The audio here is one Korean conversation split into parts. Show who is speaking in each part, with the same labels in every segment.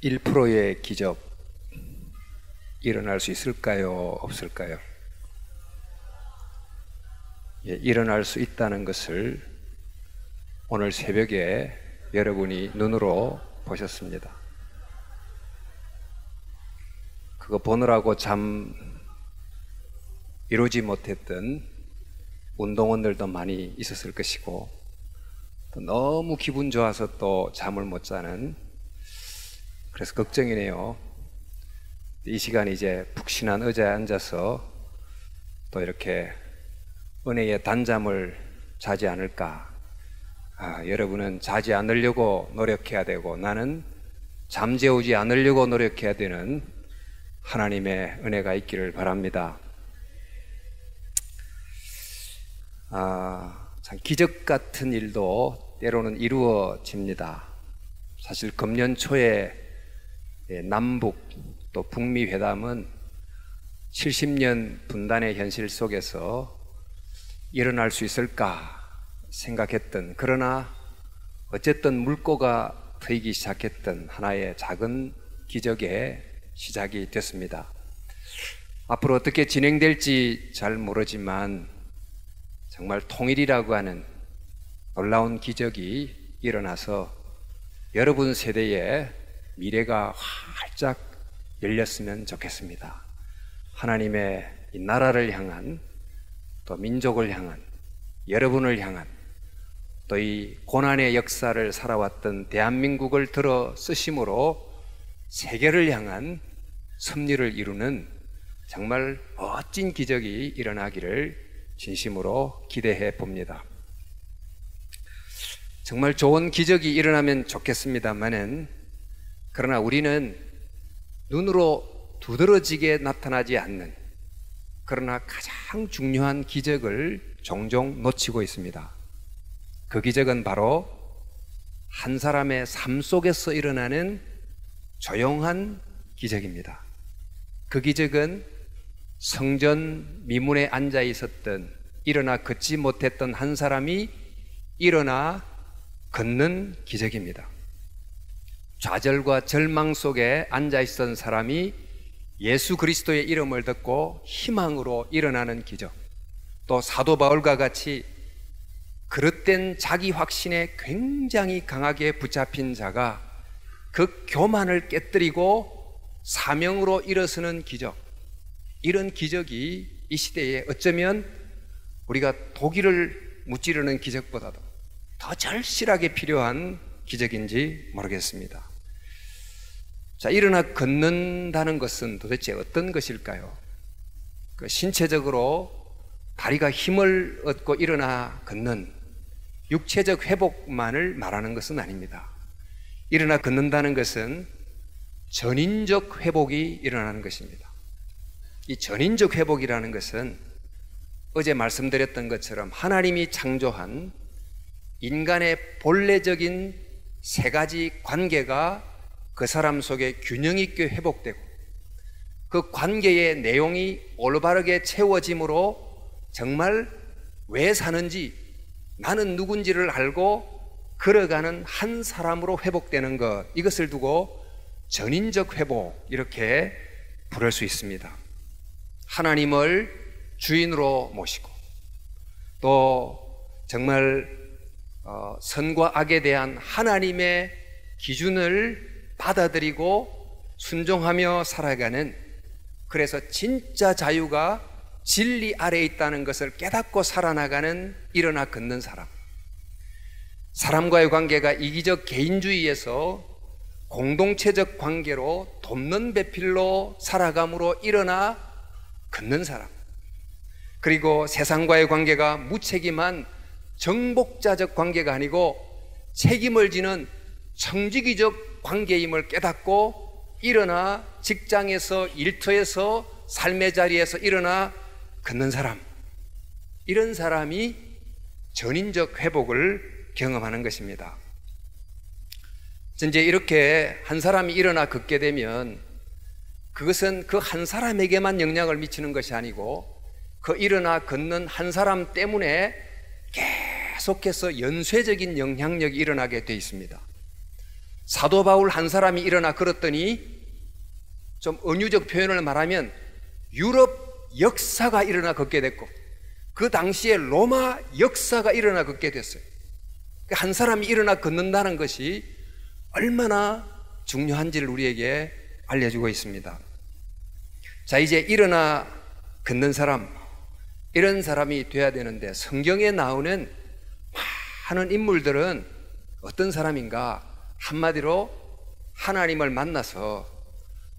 Speaker 1: 1%의 기적 일어날 수 있을까요? 없을까요? 일어날 수 있다는 것을 오늘 새벽에 여러분이 눈으로 보셨습니다. 그거 보느라고 참 이루지 못했던 운동원들도 많이 있었을 것이고, 또 너무 기분 좋아서 또 잠을 못 자는, 그래서 걱정이네요. 이 시간 이제 푹신한 의자에 앉아서 또 이렇게 은혜의 단잠을 자지 않을까. 여러분은 자지 않으려고 노력해야 되고, 나는 잠재우지 않으려고 노력해야 되는 하나님의 은혜가 있기를 바랍니다. 참 기적 같은 일도 때로는 이루어집니다. 사실 금년 초에 남북 또 북미 회담은 70년 분단의 현실 속에서 일어날 수 있을까 생각했던, 그러나 어쨌든 물꼬가 트이기 시작했던 하나의 작은 기적의 시작이 됐습니다. 앞으로 어떻게 진행될지 잘 모르지만 정말 통일이라고 하는 놀라운 기적이 일어나서 여러분 세대의 미래가 활짝 열렸으면 좋겠습니다. 하나님의 이 나라를 향한, 또 민족을 향한, 여러분을 향한, 또 이 고난의 역사를 살아왔던 대한민국을 들어 쓰심으로 세계를 향한 섭리를 이루는 정말 멋진 기적이 일어나기를 진심으로 기대해 봅니다. 정말 좋은 기적이 일어나면 좋겠습니다만은, 그러나 우리는 눈으로 두드러지게 나타나지 않는, 그러나 가장 중요한 기적을 종종 놓치고 있습니다. 그 기적은 바로 한 사람의 삶 속에서 일어나는 조용한 기적입니다. 그 기적은 성전 미문에 앉아 있었던, 일어나 걷지 못했던 한 사람이 일어나 걷는 기적입니다. 좌절과 절망 속에 앉아 있었던 사람이 예수 그리스도의 이름을 듣고 희망으로 일어나는 기적. 또 사도 바울과 같이 그릇된 자기 확신에 굉장히 강하게 붙잡힌 자가 그 교만을 깨뜨리고 사명으로 일어서는 기적. 이런 기적이 이 시대에 어쩌면 우리가 독일을 무찌르는 기적보다도 더 절실하게 필요한 기적인지 모르겠습니다. 자, 일어나 걷는다는 것은 도대체 어떤 것일까요? 그 신체적으로 다리가 힘을 얻고 일어나 걷는 육체적 회복만을 말하는 것은 아닙니다. 일어나 걷는다는 것은 전인적 회복이 일어나는 것입니다. 이 전인적 회복이라는 것은 어제 말씀드렸던 것처럼 하나님이 창조한 인간의 본래적인 세 가지 관계가 그 사람 속에 균형 있게 회복되고, 그 관계의 내용이 올바르게 채워짐으로 정말 왜 사는지, 나는 누군지를 알고 걸어가는 한 사람으로 회복되는 것, 이것을 두고 전인적 회복, 이렇게 부를 수 있습니다. 하나님을 주인으로 모시고, 또 정말 선과 악에 대한 하나님의 기준을 받아들이고 순종하며 살아가는, 그래서 진짜 자유가 진리 아래에 있다는 것을 깨닫고 살아나가는, 일어나 걷는 사람. 사람과의 관계가 이기적 개인주의에서 공동체적 관계로 돕는 배필로 살아감으로 일어나 걷는 사람. 그리고 세상과의 관계가 무책임한 정복자적 관계가 아니고 책임을 지는 청지기적 관계임을 깨닫고 일어나 직장에서, 일터에서, 삶의 자리에서 일어나 걷는 사람. 이런 사람이 전인적 회복을 경험하는 것입니다. 이제 이렇게 한 사람이 일어나 걷게 되면 그것은 그 한 사람에게만 영향을 미치는 것이 아니고 그 일어나 걷는 한 사람 때문에 계속해서 연쇄적인 영향력이 일어나게 돼 있습니다. 사도 바울 한 사람이 일어나 걸었더니 좀 은유적 표현을 말하면 유럽 역사가 일어나 걷게 됐고 그 당시에 로마 역사가 일어나 걷게 됐어요. 한 사람이 일어나 걷는다는 것이 얼마나 중요한지를 우리에게 알려주고 있습니다. 자, 이제 일어나 걷는 사람, 이런 사람이 돼야 되는데 성경에 나오는 많은 인물들은 어떤 사람인가? 한마디로 하나님을 만나서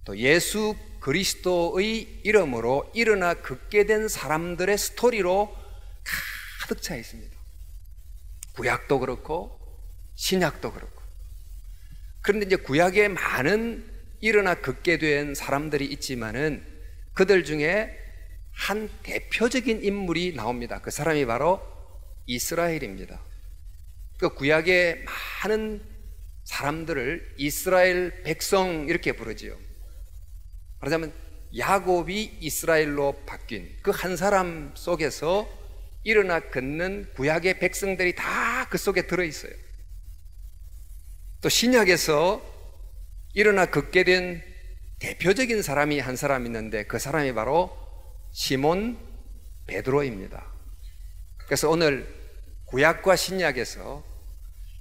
Speaker 1: 또 예수 그리스도의 이름으로 일어나 걷게 된 사람들의 스토리로 가득 차 있습니다. 구약도 그렇고 신약도 그렇고. 그런데 이제 구약에 많은 일어나 걷게 된 사람들이 있지만은 그들 중에 한 대표적인 인물이 나옵니다. 그 사람이 바로 이스라엘입니다. 그 구약의 많은 사람들을 이스라엘 백성 이렇게 부르지요. 말하자면 야곱이 이스라엘로 바뀐 그 한 사람 속에서 일어나 걷는 구약의 백성들이 다 그 속에 들어있어요. 또 신약에서 일어나 걷게 된 대표적인 사람이 한 사람 있는데 그 사람이 바로 시몬 베드로입니다. 그래서 오늘 구약과 신약에서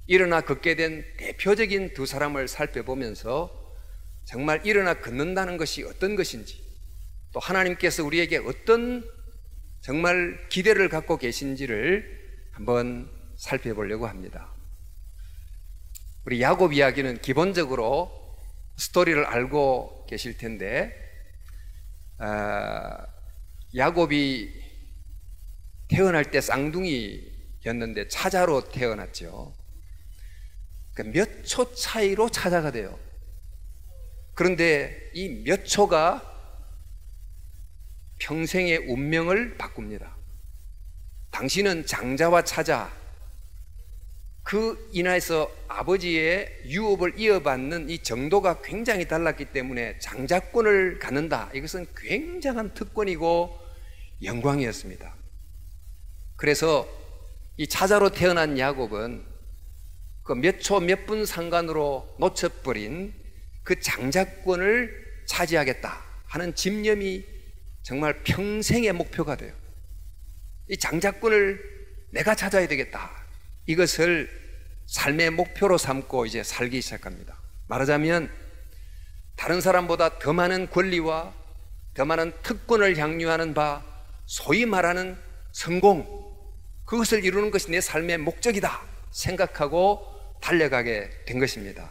Speaker 1: 일어나 걷게 된 대표적인 두 사람을 살펴보면서 정말 일어나 걷는다는 것이 어떤 것인지, 또 하나님께서 우리에게 어떤 정말 기대를 갖고 계신지를 한번 살펴보려고 합니다. 우리 야곱 이야기는 기본적으로 스토리를 알고 계실 텐데, 야곱이 태어날 때 쌍둥이였는데 차자로 태어났죠. 몇 초 차이로 차자가 돼요. 그런데 이 몇 초가 평생의 운명을 바꿉니다. 당신은 장자와 차자, 그 인하에서 아버지의 유업을 이어받는 이 정도가 굉장히 달랐기 때문에 장자권을 갖는다. 이것은 굉장한 특권이고 영광이었습니다. 그래서 이 차자로 태어난 야곱은 그 몇 초 몇 분 상관으로 놓쳐버린 그 장자권을 차지하겠다 하는 집념이 정말 평생의 목표가 돼요. 이 장자권을 내가 찾아야 되겠다, 이것을 삶의 목표로 삼고 이제 살기 시작합니다. 말하자면 다른 사람보다 더 많은 권리와 더 많은 특권을 향유하는 바, 소위 말하는 성공, 그것을 이루는 것이 내 삶의 목적이다 생각하고 달려가게 된 것입니다.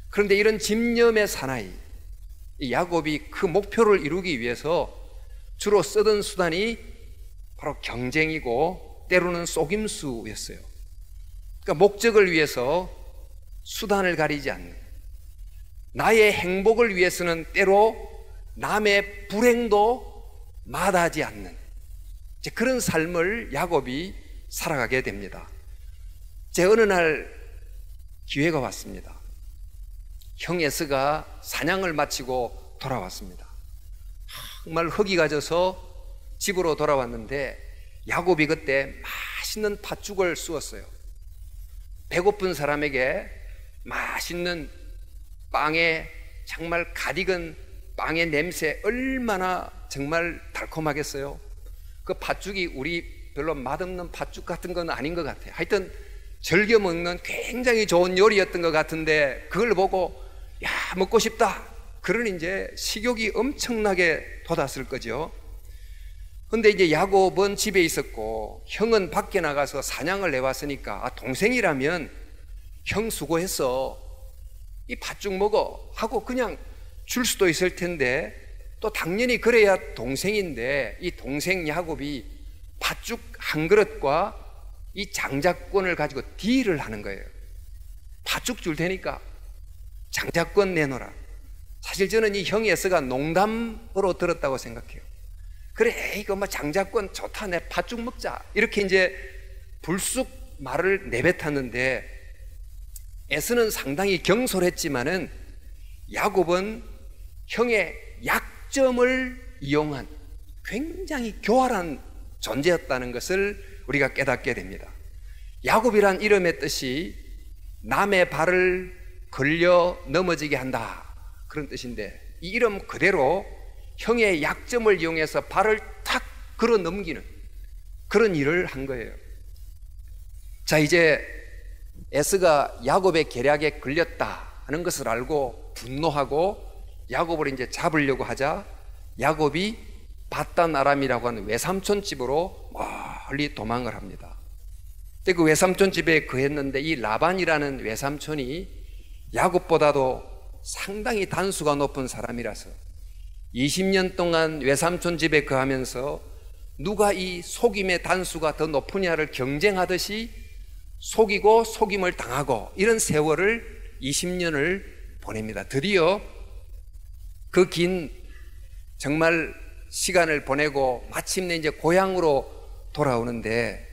Speaker 1: 그런데 이런 집념의 사나이 이 야곱이 그 목표를 이루기 위해서 주로 쓰던 수단이 바로 경쟁이고 때로는 속임수였어요. 그러니까 목적을 위해서 수단을 가리지 않는, 나의 행복을 위해서는 때로 남의 불행도 마다하지 않는 이제 그런 삶을 야곱이 살아가게 됩니다. 제 어느 날 기회가 왔습니다. 형 에서가 사냥을 마치고 돌아왔습니다. 정말 허기가 져서 집으로 돌아왔는데 야곱이 그때 맛있는 팥죽을 쑤었어요. 배고픈 사람에게 맛있는 빵에 정말 가디건 빵의 냄새 얼마나 정말 달콤하겠어요. 그 팥죽이 우리 별로 맛없는 팥죽 같은 건 아닌 것 같아요. 하여튼 즐겨 먹는 굉장히 좋은 요리였던 것 같은데 그걸 보고 야, 먹고 싶다. 그런 이제 식욕이 엄청나게 돋았을 거죠. 근데 이제 야곱은 집에 있었고 형은 밖에 나가서 사냥을 해왔으니까 동생이라면 형 수고했어, 이 팥죽 먹어 하고 그냥 줄 수도 있을 텐데, 또 당연히 그래야 동생인데 이 동생 야곱이 팥죽 한 그릇과 이 장자권을 가지고 딜을 하는 거예요. 팥죽 줄 테니까 장자권 내놓으라. 사실 저는 이 형의 에서가 농담으로 들었다고 생각해요. 그래, 이거 뭐 장자권 좋다, 내 팥죽 먹자, 이렇게 이제 불쑥 말을 내뱉었는데 에서는 상당히 경솔했지만은 야곱은 형의 약점을 이용한 굉장히 교활한 존재였다는 것을 우리가 깨닫게 됩니다. 야곱이란 이름의 뜻이 남의 발을 걸려 넘어지게 한다, 그런 뜻인데, 이 이름 그대로 형의 약점을 이용해서 발을 탁 걸어 넘기는 그런 일을 한 거예요. 자, 이제 에스가 야곱의 계략에 걸렸다 하는 것을 알고 분노하고 야곱을 이제 잡으려고 하자 야곱이 바단 아람이라고 하는 외삼촌 집으로 멀리 도망을 합니다. 근데 그 외삼촌 집에 거했는데 이 라반이라는 외삼촌이 야곱보다도 상당히 단수가 높은 사람이라서 20년 동안 외삼촌 집에 거하면서 누가 이 속임의 단수가 더 높으냐를 경쟁하듯이 속이고 속임을 당하고 이런 세월을 20년을 보냅니다. 드디어 그 긴 정말 시간을 보내고 마침내 이제 고향으로 돌아오는데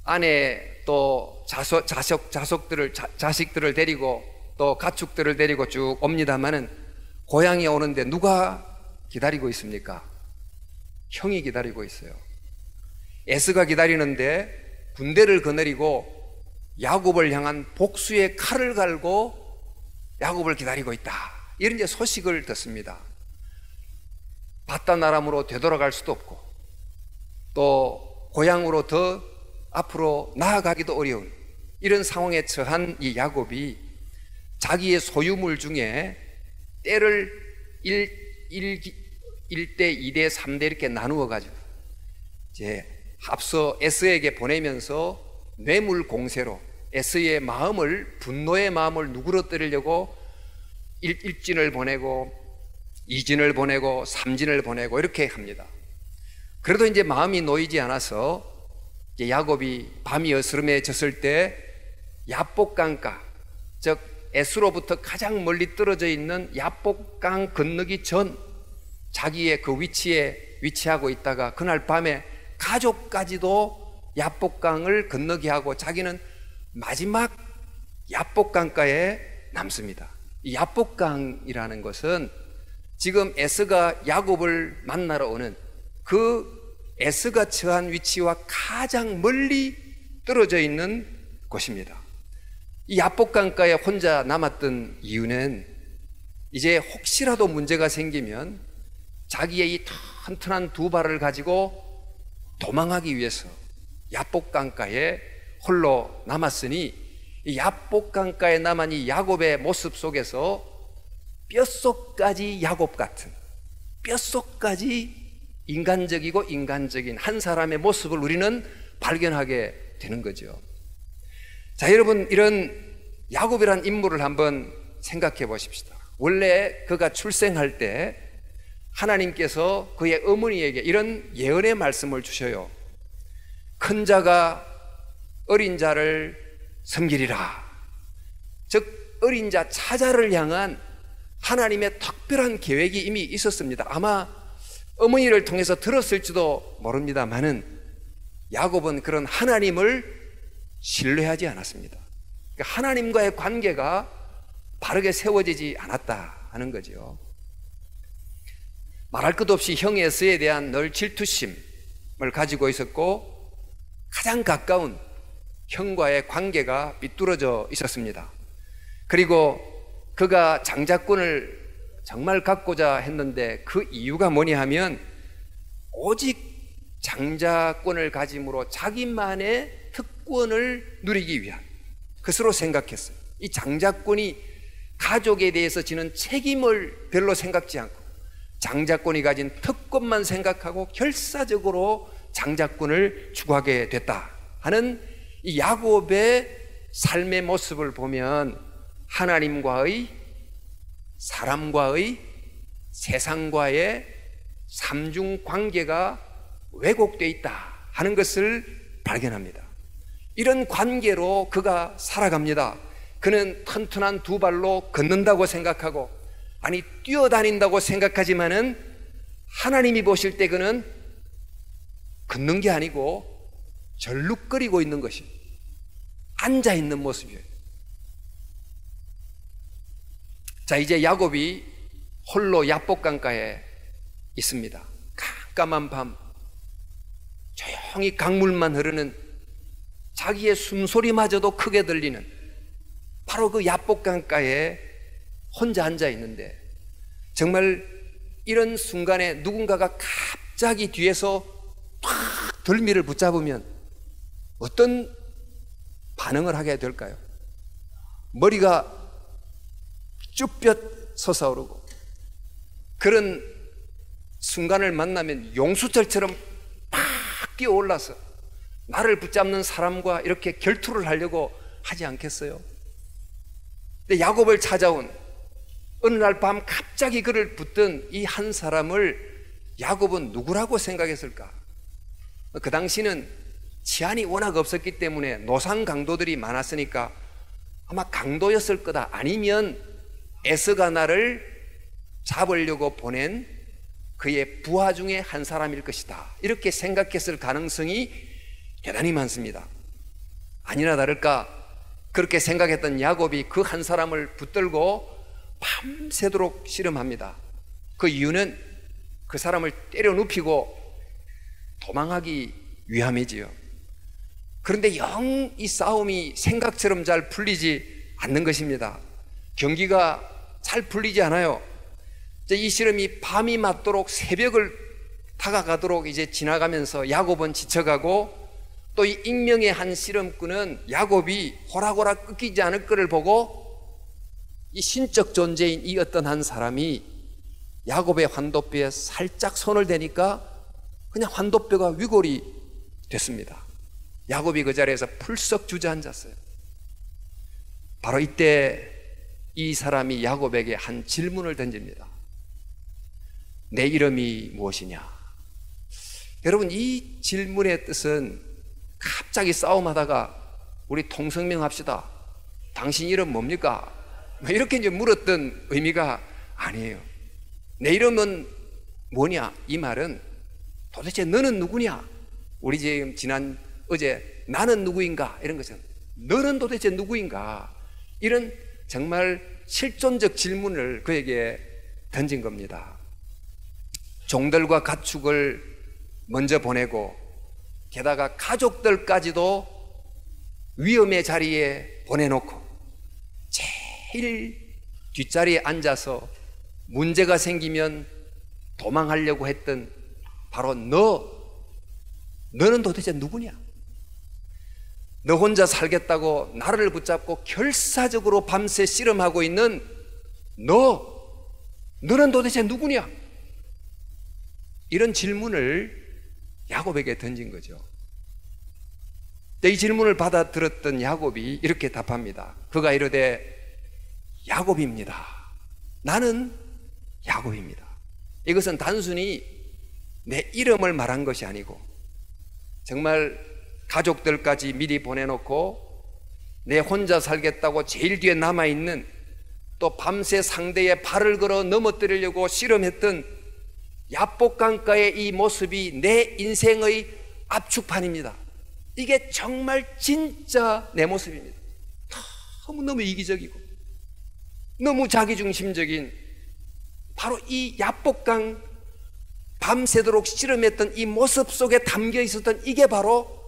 Speaker 1: 아내 또 자식들을 데리고 또 가축들을 데리고 쭉 옵니다마는 고향에 오는데 누가 기다리고 있습니까? 형이 기다리고 있어요. 에스가 기다리는데 군대를 거느리고 야곱을 향한 복수의 칼을 갈고 야곱을 기다리고 있다, 이런 이제 소식을 듣습니다. 바단 아람으로 되돌아갈 수도 없고 또 고향으로 더 앞으로 나아가기도 어려운 이런 상황에 처한 이 야곱이 자기의 소유물 중에 때를 1대, 2대, 3대 이렇게 나누어 가지고 이제 앞서 에스에게 보내면서 뇌물 공세로 에스의 마음을, 분노의 마음을 누그러뜨리려고 1진을 보내고 2진을 보내고 3진을 보내고 이렇게 합니다. 그래도 이제 마음이 놓이지 않아서 이제 야곱이 밤이 어스름해졌을 때 야복강가, 즉 에스로부터 가장 멀리 떨어져 있는 야복강 건너기 전 자기의 그 위치에 위치하고 있다가 그날 밤에 가족까지도 야복강을 건너게 하고 자기는 마지막 야복강가에 남습니다. 이 야복강이라는 것은 지금 에스가 야곱을 만나러 오는 그 에스가 처한 위치와 가장 멀리 떨어져 있는 곳입니다. 이 야복강가에 혼자 남았던 이유는 이제 혹시라도 문제가 생기면 자기의 이 튼튼한 두 발을 가지고 도망하기 위해서 야복강가에 홀로 남았으니 이 야복강가에 남은 이 야곱의 모습 속에서 뼛속까지 야곱 같은, 뼛속까지 인간적인 한 사람의 모습을 우리는 발견하게 되는 거죠. 자, 여러분, 이런 야곱이란 인물을 한번 생각해 보십시다. 원래 그가 출생할 때 하나님께서 그의 어머니에게 이런 예언의 말씀을 주셔요. 큰 자가 어린 자를 섬기리라. 즉 어린 자 차자를 향한 하나님의 특별한 계획이 이미 있었습니다. 아마 어머니를 통해서 들었을지도 모릅니다만은 야곱은 그런 하나님을 신뢰하지 않았습니다. 그러니까 하나님과의 관계가 바르게 세워지지 않았다 하는 거죠. 말할 것도 없이 형 에스에 대한 늘 질투심을 가지고 있었고 가장 가까운 형과의 관계가 삐뚤어져 있었습니다. 그리고 그가 장자권을 정말 갖고자 했는데 그 이유가 뭐냐 하면 오직 장자권을 가짐으로 자기만의 특권을 누리기 위한 것으로 생각했어요. 이 장자권이 가족에 대해서 지는 책임을 별로 생각지 않고 장자권이 가진 특권만 생각하고 결사적으로 장자권을 추구하게 됐다 하는 이 야곱의 삶의 모습을 보면 하나님과의, 사람과의, 세상과의 삼중 관계가 왜곡되어 있다 하는 것을 발견합니다. 이런 관계로 그가 살아갑니다. 그는 튼튼한 두 발로 걷는다고 생각하고, 아니 뛰어다닌다고 생각하지만은 하나님이 보실 때 그는 걷는 게 아니고 절룩거리고 있는 것이 앉아 있는 모습이에요. 자, 이제 야곱이 홀로 야복강가에 있습니다. 깜깜한 밤, 조용히 강물만 흐르는, 자기의 숨소리마저도 크게 들리는 바로 그 야복강가에 혼자 앉아 있는데, 정말 이런 순간에 누군가가 갑자기 뒤에서 팍 덜미를 붙잡으면 어떤 반응을 하게 될까요? 머리가 쭈뼛 솟아오르고, 그런 순간을 만나면 용수철처럼 팍 뛰어올라서 나를 붙잡는 사람과 이렇게 결투를 하려고 하지 않겠어요? 근데 야곱을 찾아온 어느 날 밤 갑자기 그를 붙든 이 한 사람을 야곱은 누구라고 생각했을까? 그 당시는 치안이 워낙 없었기 때문에 노상 강도들이 많았으니까 아마 강도였을 거다, 아니면 에서가 나를 잡으려고 보낸 그의 부하 중에 한 사람일 것이다, 이렇게 생각했을 가능성이 대단히 많습니다. 아니나 다를까 그렇게 생각했던 야곱이 그 한 사람을 붙들고 밤새도록 씨름합니다. 그 이유는 그 사람을 때려 눕히고 도망하기 위함이지요. 그런데 영 이 싸움이 생각처럼 잘 풀리지 않는 것입니다. 경기가 잘 풀리지 않아요. 이 씨름이 밤이 맞도록 새벽을 다가가도록 이제 지나가면서 야곱은 지쳐가고, 또 이 익명의 한 씨름꾼은 야곱이 호락호락 꺾이지 않을 것을 보고 이 신적 존재인 이 어떤 한 사람이 야곱의 환도뼈에 살짝 손을 대니까 그냥 환도뼈가 위골이 됐습니다. 야곱이 그 자리에서 풀썩 주저앉았어요. 바로 이때 이 사람이 야곱에게 한 질문을 던집니다. 내 이름이 무엇이냐? 여러분, 이 질문의 뜻은 갑자기 싸움하다가 우리 통성명 합시다, 당신 이름 뭡니까? 이렇게 이제 물었던 의미가 아니에요. 내 이름은 뭐냐? 이 말은 도대체 너는 누구냐? 우리 지금 어제 나는 누구인가? 이런 것은 너는 도대체 누구인가? 이런 정말 실존적 질문을 그에게 던진 겁니다. 종들과 가축을 먼저 보내고, 게다가 가족들까지도 위험의 자리에 보내놓고 제일 뒷자리에 앉아서 문제가 생기면 도망하려고 했던 바로 너는 도대체 누구냐? 너 혼자 살겠다고 나를 붙잡고 결사적으로 밤새 씨름하고 있는 너는 도대체 누구냐? 이런 질문을 야곱에게 던진 거죠. 이 질문을 받아들었던 야곱이 이렇게 답합니다. 그가 이르되 야곱입니다. 나는 야곱입니다. 이것은 단순히 내 이름을 말한 것이 아니고, 정말 가족들까지 미리 보내놓고 내 혼자 살겠다고 제일 뒤에 남아있는, 또 밤새 상대의 발을 걸어 넘어뜨리려고 씨름했던 야복강가의 이 모습이 내 인생의 압축판입니다. 이게 정말 진짜 내 모습입니다. 너무 이기적이고 너무 자기중심적인 바로 이 야복강 밤새도록 씨름했던 이 모습 속에 담겨 있었던 이게 바로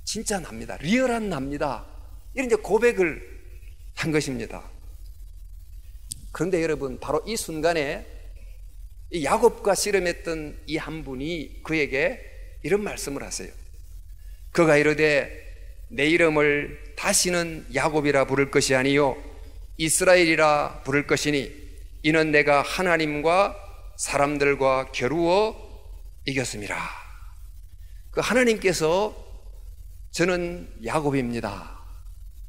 Speaker 1: 진짜 납니다. 리얼한 납니다. 이런 이제 고백을 한 것입니다. 그런데 여러분, 바로 이 순간에 이 야곱과 씨름했던 이 한 분이 그에게 이런 말씀을 하세요. 그가 이르되 내 이름을 다시는 야곱이라 부를 것이 아니요 이스라엘이라 부를 것이니 이는 내가 하나님과 사람들과 겨루어 이겼음이라. 그 하나님께서 저는 야곱입니다,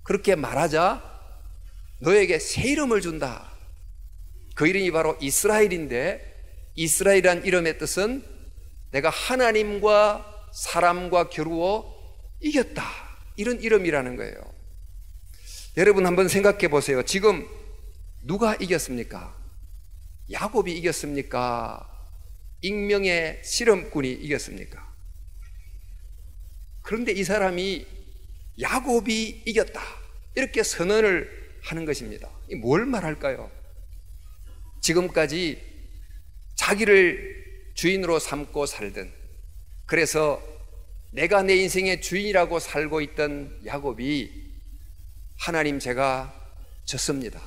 Speaker 1: 그렇게 말하자 너에게 새 이름을 준다. 그 이름이 바로 이스라엘인데, 이스라엘이란 이름의 뜻은 내가 하나님과 사람과 겨루어 이겼다, 이런 이름이라는 거예요. 여러분 한번 생각해 보세요. 지금 누가 이겼습니까? 야곱이 이겼습니까? 익명의 씨름꾼이 이겼습니까? 그런데 이 사람이 야곱이 이겼다, 이렇게 선언을 하는 것입니다. 뭘 말할까요? 지금까지 자기를 주인으로 삼고 살던, 그래서 내가 내 인생의 주인이라고 살고 있던 야곱이 하나님, 제가 졌습니다.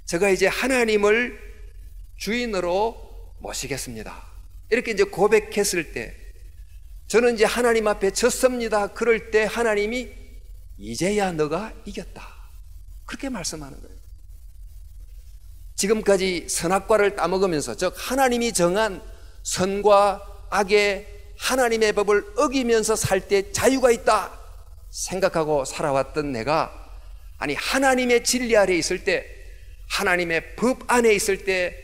Speaker 1: 제가 이제 하나님을 주인으로 모시겠습니다. 이렇게 이제 고백했을 때 저는 이제 하나님 앞에 졌습니다. 그럴 때 하나님이 이제야 너가 이겼다. 그렇게 말씀하는 거예요. 지금까지 선악과를 따먹으면서, 즉 하나님이 정한 선과 악의 하나님의 법을 어기면서 살 때 자유가 있다 생각하고 살아왔던 내가, 아니 하나님의 진리 아래 있을 때, 하나님의 법 안에 있을 때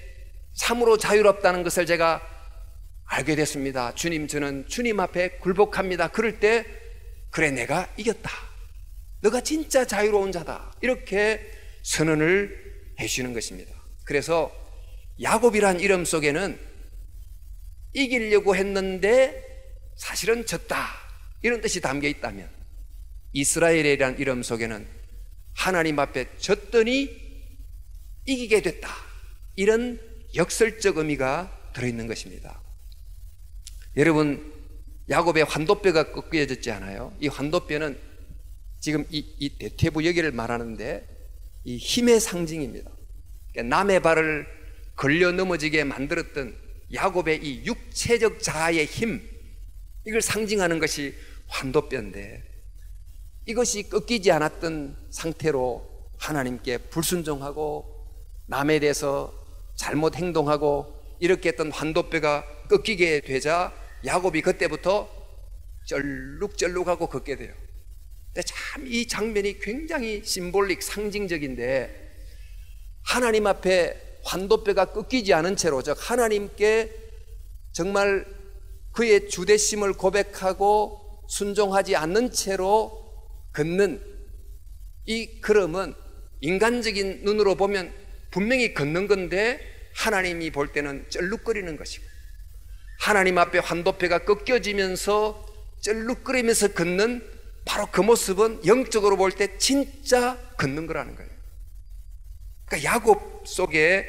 Speaker 1: 참으로 자유롭다는 것을 제가 알게 됐습니다. 주님, 저는 주님 앞에 굴복합니다. 그럴 때 그래, 내가 이겼다. 너가 진짜 자유로운 자다. 이렇게 선언을 해주시는 것입니다. 그래서 야곱이란 이름 속에는 이기려고 했는데 사실은 졌다, 이런 뜻이 담겨 있다면, 이스라엘이라는 이름 속에는 하나님 앞에 졌더니 이기게 됐다, 이런 역설적 의미가 들어있는 것입니다. 여러분, 야곱의 환도뼈가 꺾여졌지 않아요? 이 환도뼈는 지금 이 대퇴부 여기를 말하는데 이 힘의 상징입니다. 그러니까 남의 발을 걸려 넘어지게 만들었던 야곱의 이 육체적 자아의 힘, 이걸 상징하는 것이 환도뼈인데, 이것이 꺾이지 않았던 상태로 하나님께 불순종하고 남에 대해서 잘못 행동하고 이렇게 했던 환도뼈가 꺾이게 되자 야곱이 그때부터 쩔룩쩔룩하고 걷게 돼요. 근데 참 이 장면이 굉장히 심볼릭, 상징적인데, 하나님 앞에 환도뼈가 꺾이지 않은 채로, 즉 하나님께 정말 그의 주대심을 고백하고 순종하지 않는 채로 걷는 이 걸음은 인간적인 눈으로 보면 분명히 걷는 건데, 하나님이 볼 때는 쩔룩거리는 것이고, 하나님 앞에 환도뼈가 꺾여지면서 쩔룩거리면서 걷는 바로 그 모습은 영적으로 볼 때 진짜 걷는 거라는 거예요. 그러니까 야곱 속에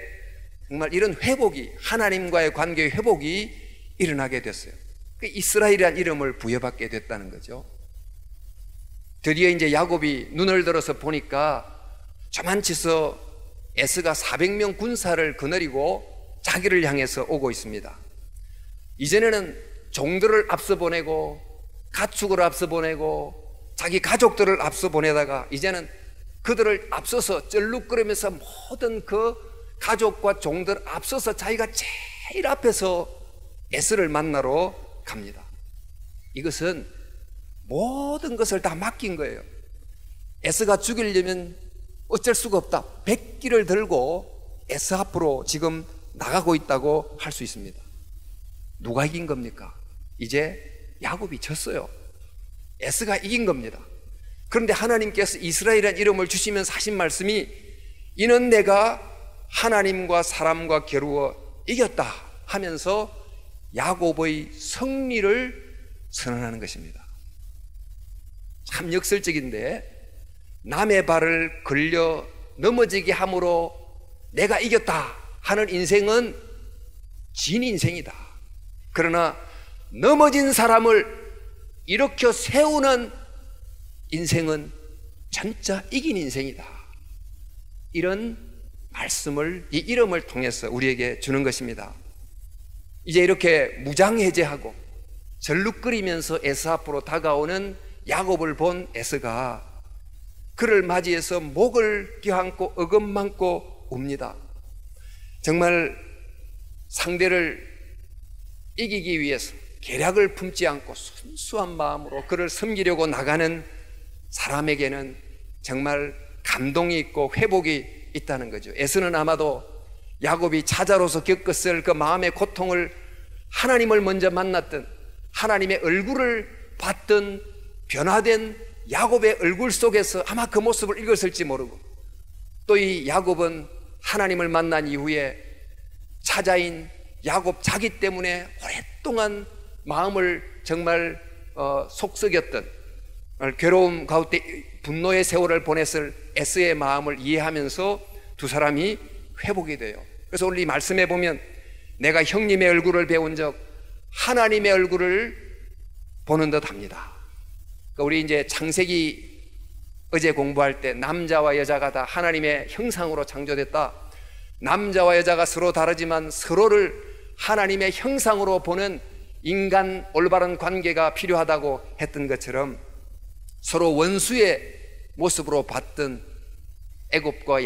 Speaker 1: 정말 이런 회복이, 하나님과의 관계의 회복이 일어나게 됐어요. 그러니까 이스라엘이라는 이름을 부여받게 됐다는 거죠. 드디어 이제 야곱이 눈을 들어서 보니까 저만치서 에스가 400명 군사를 거느리고 자기를 향해서 오고 있습니다. 이전에는 종들을 앞서 보내고 가축을 앞서 보내고 자기 가족들을 앞서 보내다가 이제는 그들을 앞서서 쩔룩거리면서 모든 그 가족과 종들 앞서서 자기가 제일 앞에서 에스를 만나러 갑니다. 이것은 모든 것을 다 맡긴 거예요. 에스가 죽이려면 어쩔 수가 없다. 백기를 들고 에스 앞으로 지금 나가고 있다고 할 수 있습니다. 누가 이긴 겁니까? 이제 야곱이 졌어요. 에스가 이긴 겁니다. 그런데 하나님께서 이스라엘이라는 이름을 주시면서 하신 말씀이, 이는 내가 하나님과 사람과 겨루어 이겼다 하면서 야곱의 승리를 선언하는 것입니다. 참 역설적인데, 남의 발을 걸려 넘어지게 함으로 내가 이겼다 하는 인생은 진 인생이다. 그러나 넘어진 사람을 일으켜 세우는 인생은 진짜 이긴 인생이다. 이런 말씀을 이 이름을 통해서 우리에게 주는 것입니다. 이제 이렇게 무장해제하고 절룩거리면서 에스 앞으로 다가오는 야곱을 본 에스가 그를 맞이해서 목을 껴안고 어금만고 웁니다. 정말 상대를 이기기 위해서 계략을 품지 않고 순수한 마음으로 그를 섬기려고 나가는 사람에게는 정말 감동이 있고 회복이 있다는 거죠. 에스는 아마도 야곱이 자자로서 겪었을 그 마음의 고통을, 하나님을 먼저 만났던, 하나님의 얼굴을 봤던 변화된 야곱의 얼굴 속에서 아마 그 모습을 읽었을지 모르고, 또 이 야곱은 하나님을 만난 이후에 차자인 야곱 자기 때문에 오랫동안 마음을 정말 속썩였던, 괴로움 가운데 분노의 세월을 보냈을 에스의 마음을 이해하면서 두 사람이 회복이 돼요. 그래서 오늘 이 말씀에 보면 내가 형님의 얼굴을 배운 적 하나님의 얼굴을 보는 듯 합니다. 그러니까 우리 이제 창세기 어제 공부할 때 남자와 여자가 다 하나님의 형상으로 창조됐다. 남자와 여자가 서로 다르지만 서로를 하나님의 형상으로 보는 인간 올바른 관계가 필요하다고 했던 것처럼 서로 원수의 모습으로 봤던 애굽과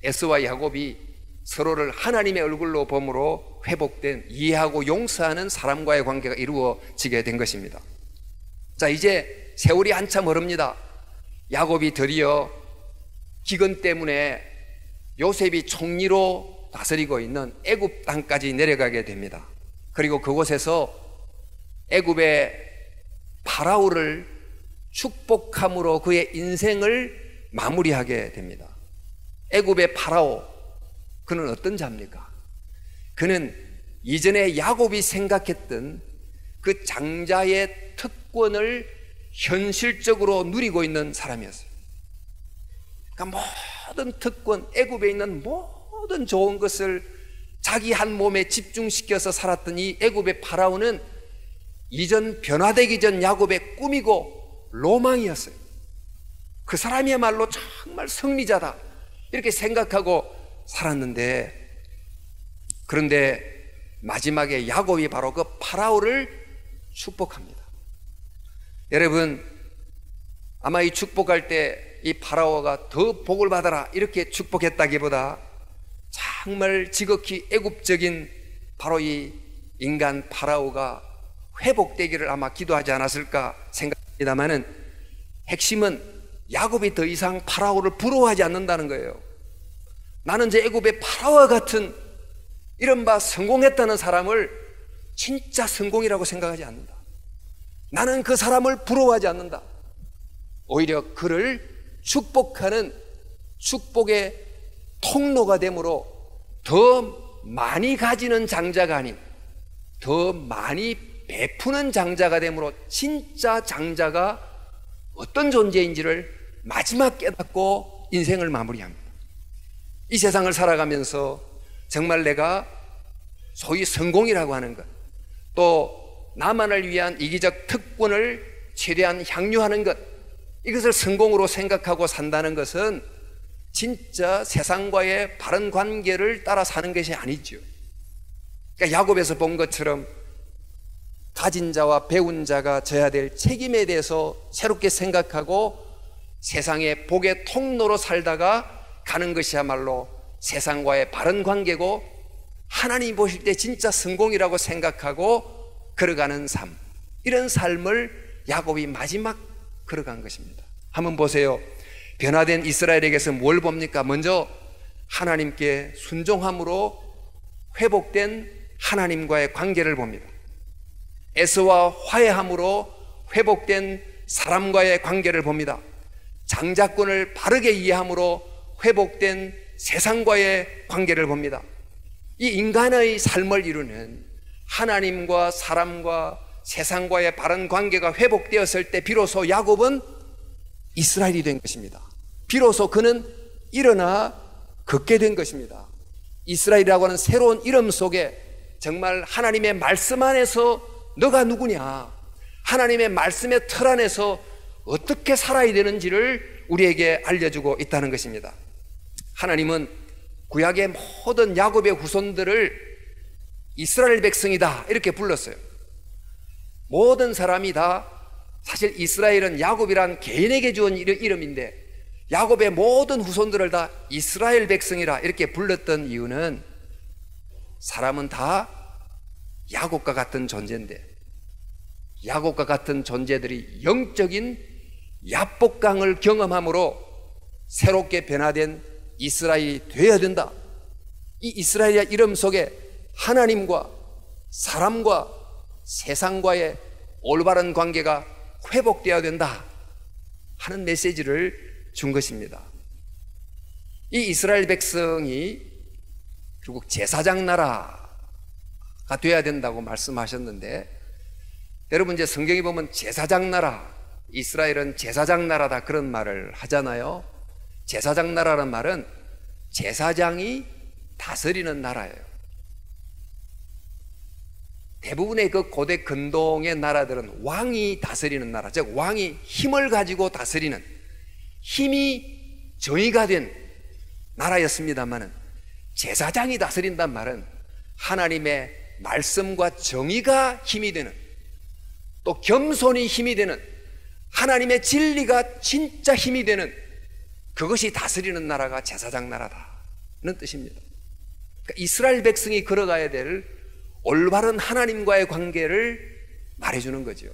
Speaker 1: 에서와 야곱이 서로를 하나님의 얼굴로 봄으로 회복된 이해하고 용서하는 사람과의 관계가 이루어지게 된 것입니다. 자, 이제 세월이 한참 흐릅니다. 야곱이 드디어 기근 때문에 요셉이 총리로 다스리고 있는 애굽 땅까지 내려가게 됩니다. 그리고 그곳에서 애굽의 파라오를 축복함으로 그의 인생을 마무리하게 됩니다. 애굽의 파라오, 그는 어떤 자입니까? 그는 이전에 야곱이 생각했던 그 장자의 특권을 현실적으로 누리고 있는 사람이었어요. 그러니까 모든 특권, 애굽에 있는 모든 좋은 것을 자기 한 몸에 집중시켜서 살았던 이 애굽의 파라오는 이전 변화되기 전 야곱의 꿈이고 로망이었어요. 그 사람이야말로 정말 승리자다 이렇게 생각하고 살았는데, 그런데 마지막에 야곱이 바로 그 파라오를 축복합니다. 여러분, 아마 이 축복할 때 이 파라오가 더 복을 받아라 이렇게 축복했다기보다 정말 지극히 애굽적인 바로 이 인간 파라오가 회복되기를 아마 기도하지 않았을까 생각합니다만은, 핵심은 야곱이 더 이상 파라오를 부러워하지 않는다는 거예요. 나는 제 애굽의 파라오와 같은 이른바 성공했다는 사람을 진짜 성공이라고 생각하지 않는다. 나는 그 사람을 부러워하지 않는다. 오히려 그를 축복하는 축복의 통로가 되므로 더 많이 가지는 장자가 아닌 더 많이 베푸는 장자가 되므로 진짜 장자가 어떤 존재인지를 마지막 깨닫고 인생을 마무리합니다. 이 세상을 살아가면서 정말 내가 소위 성공이라고 하는 것, 또 나만을 위한 이기적 특권을 최대한 향유하는 것, 이것을 성공으로 생각하고 산다는 것은 진짜 세상과의 바른 관계를 따라 사는 것이 아니죠. 그러니까 야곱에서 본 것처럼 가진 자와 배운 자가 져야 될 책임에 대해서 새롭게 생각하고 세상의 복의 통로로 살다가 가는 것이야말로 세상과의 바른 관계고 하나님이 보실 때 진짜 성공이라고 생각하고 걸어가는 삶, 이런 삶을 야곱이 마지막 걸어간 것입니다. 한번 보세요. 변화된 이스라엘에게서 뭘 봅니까? 먼저 하나님께 순종함으로 회복된 하나님과의 관계를 봅니다. 에서와 화해함으로 회복된 사람과의 관계를 봅니다. 장자권을 바르게 이해함으로 회복된 세상과의 관계를 봅니다. 이 인간의 삶을 이루는 하나님과 사람과 세상과의 바른 관계가 회복되었을 때 비로소 야곱은 이스라엘이 된 것입니다. 비로소 그는 일어나 걷게 된 것입니다. 이스라엘이라고 하는 새로운 이름 속에 정말 하나님의 말씀 안에서 너가 누구냐, 하나님의 말씀의 틀 안에서 어떻게 살아야 되는지를 우리에게 알려주고 있다는 것입니다. 하나님은 구약의 모든 야곱의 후손들을 이스라엘 백성이다 이렇게 불렀어요. 모든 사람이 다, 사실 이스라엘은 야곱이란 개인에게 주은 이름인데 야곱의 모든 후손들을 다 이스라엘 백성이라 이렇게 불렀던 이유는 사람은 다 야곱과 같은 존재인데 야곱과 같은 존재들이 영적인 야복강을 경험함으로 새롭게 변화된 이스라엘이 되어야 된다. 이 이스라엘의 이름 속에 하나님과 사람과 세상과의 올바른 관계가 회복되어야 된다 하는 메시지를 준 것입니다. 이 이스라엘 백성이 결국 제사장 나라가 되어야 된다고 말씀하셨는데, 여러분 이제 성경에 보면 제사장 나라, 이스라엘은 제사장 나라다 그런 말을 하잖아요. 제사장 나라는 말은 제사장이 다스리는 나라예요. 대부분의 그 고대 근동의 나라들은 왕이 다스리는 나라, 즉 왕이 힘을 가지고 다스리는 힘이 정의가 된 나라였습니다마는 제사장이 다스린단 말은 하나님의 말씀과 정의가 힘이 되는, 또 겸손이 힘이 되는, 하나님의 진리가 진짜 힘이 되는, 그것이 다스리는 나라가 제사장 나라다는 뜻입니다. 그러니까 이스라엘 백성이 걸어가야 될 올바른 하나님과의 관계를 말해주는 거죠.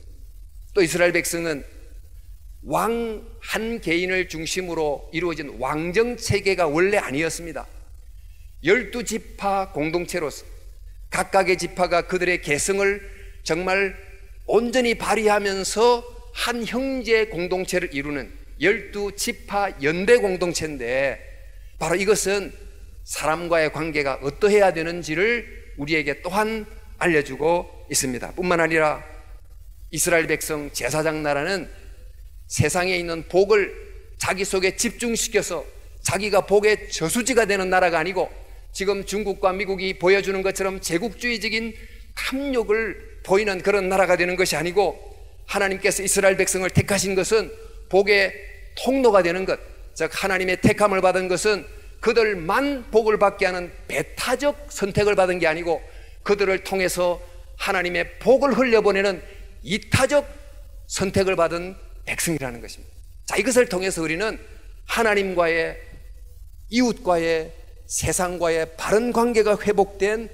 Speaker 1: 또 이스라엘 백성은 왕 한 개인을 중심으로 이루어진 왕정 체계가 원래 아니었습니다. 12지파 공동체로서 각각의 지파가 그들의 개성을 정말 온전히 발휘하면서 한 형제 공동체를 이루는 12지파 연대 공동체인데, 바로 이것은 사람과의 관계가 어떠해야 되는지를 우리에게 또한 알려주고 있습니다. 뿐만 아니라 이스라엘 백성 제사장 나라는 세상에 있는 복을 자기 속에 집중시켜서 자기가 복의 저수지가 되는 나라가 아니고, 지금 중국과 미국이 보여주는 것처럼 제국주의적인 탐욕을 보이는 그런 나라가 되는 것이 아니고, 하나님께서 이스라엘 백성을 택하신 것은 복의 통로가 되는 것, 즉 하나님의 택함을 받은 것은 그들만 복을 받게 하는 배타적 선택을 받은 게 아니고, 그들을 통해서 하나님의 복을 흘려보내는 이타적 선택을 받은 백성이라는 것입니다. 자, 이것을 통해서 우리는 하나님과의, 이웃과의, 세상과의 바른 관계가 회복된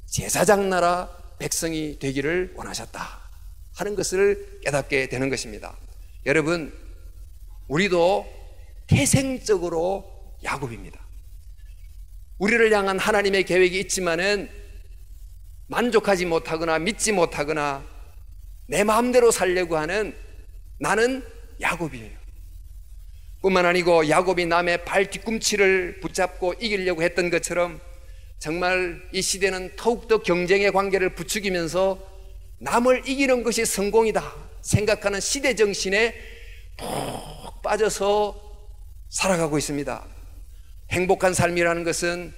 Speaker 1: 제사장 나라 백성이 되기를 원하셨다 하는 것을 깨닫게 되는 것입니다. 여러분, 우리도 태생적으로 야곱입니다. 우리를 향한 하나님의 계획이 있지만은 만족하지 못하거나 믿지 못하거나 내 마음대로 살려고 하는 나는 야곱이에요. 뿐만 아니고 야곱이 남의 발 뒤꿈치를 붙잡고 이기려고 했던 것처럼 정말 이 시대는 더욱더 경쟁의 관계를 부추기면서 남을 이기는 것이 성공이다 생각하는 시대 정신에 푹 빠져서 살아가고 있습니다. 행복한 삶이라는 것은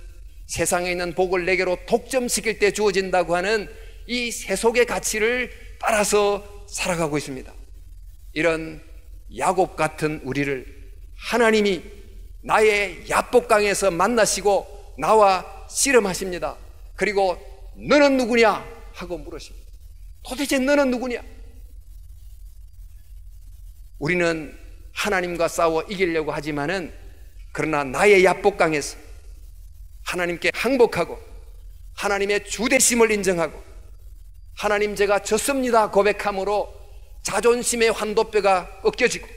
Speaker 1: 세상에 있는 복을 내게로 독점시킬 때 주어진다고 하는 이 세속의 가치를 따라서 살아가고 있습니다. 이런 야곱 같은 우리를 하나님이 나의 야복강에서 만나시고 나와 씨름하십니다. 그리고 너는 누구냐 하고 물으십니다. 도대체 너는 누구냐? 우리는 하나님과 싸워 이기려고 하지만은, 그러나 나의 야복강에서 하나님께 항복하고 하나님의 주대심을 인정하고 하나님 제가 졌습니다 고백함으로 자존심의 환도뼈가 꺾여지고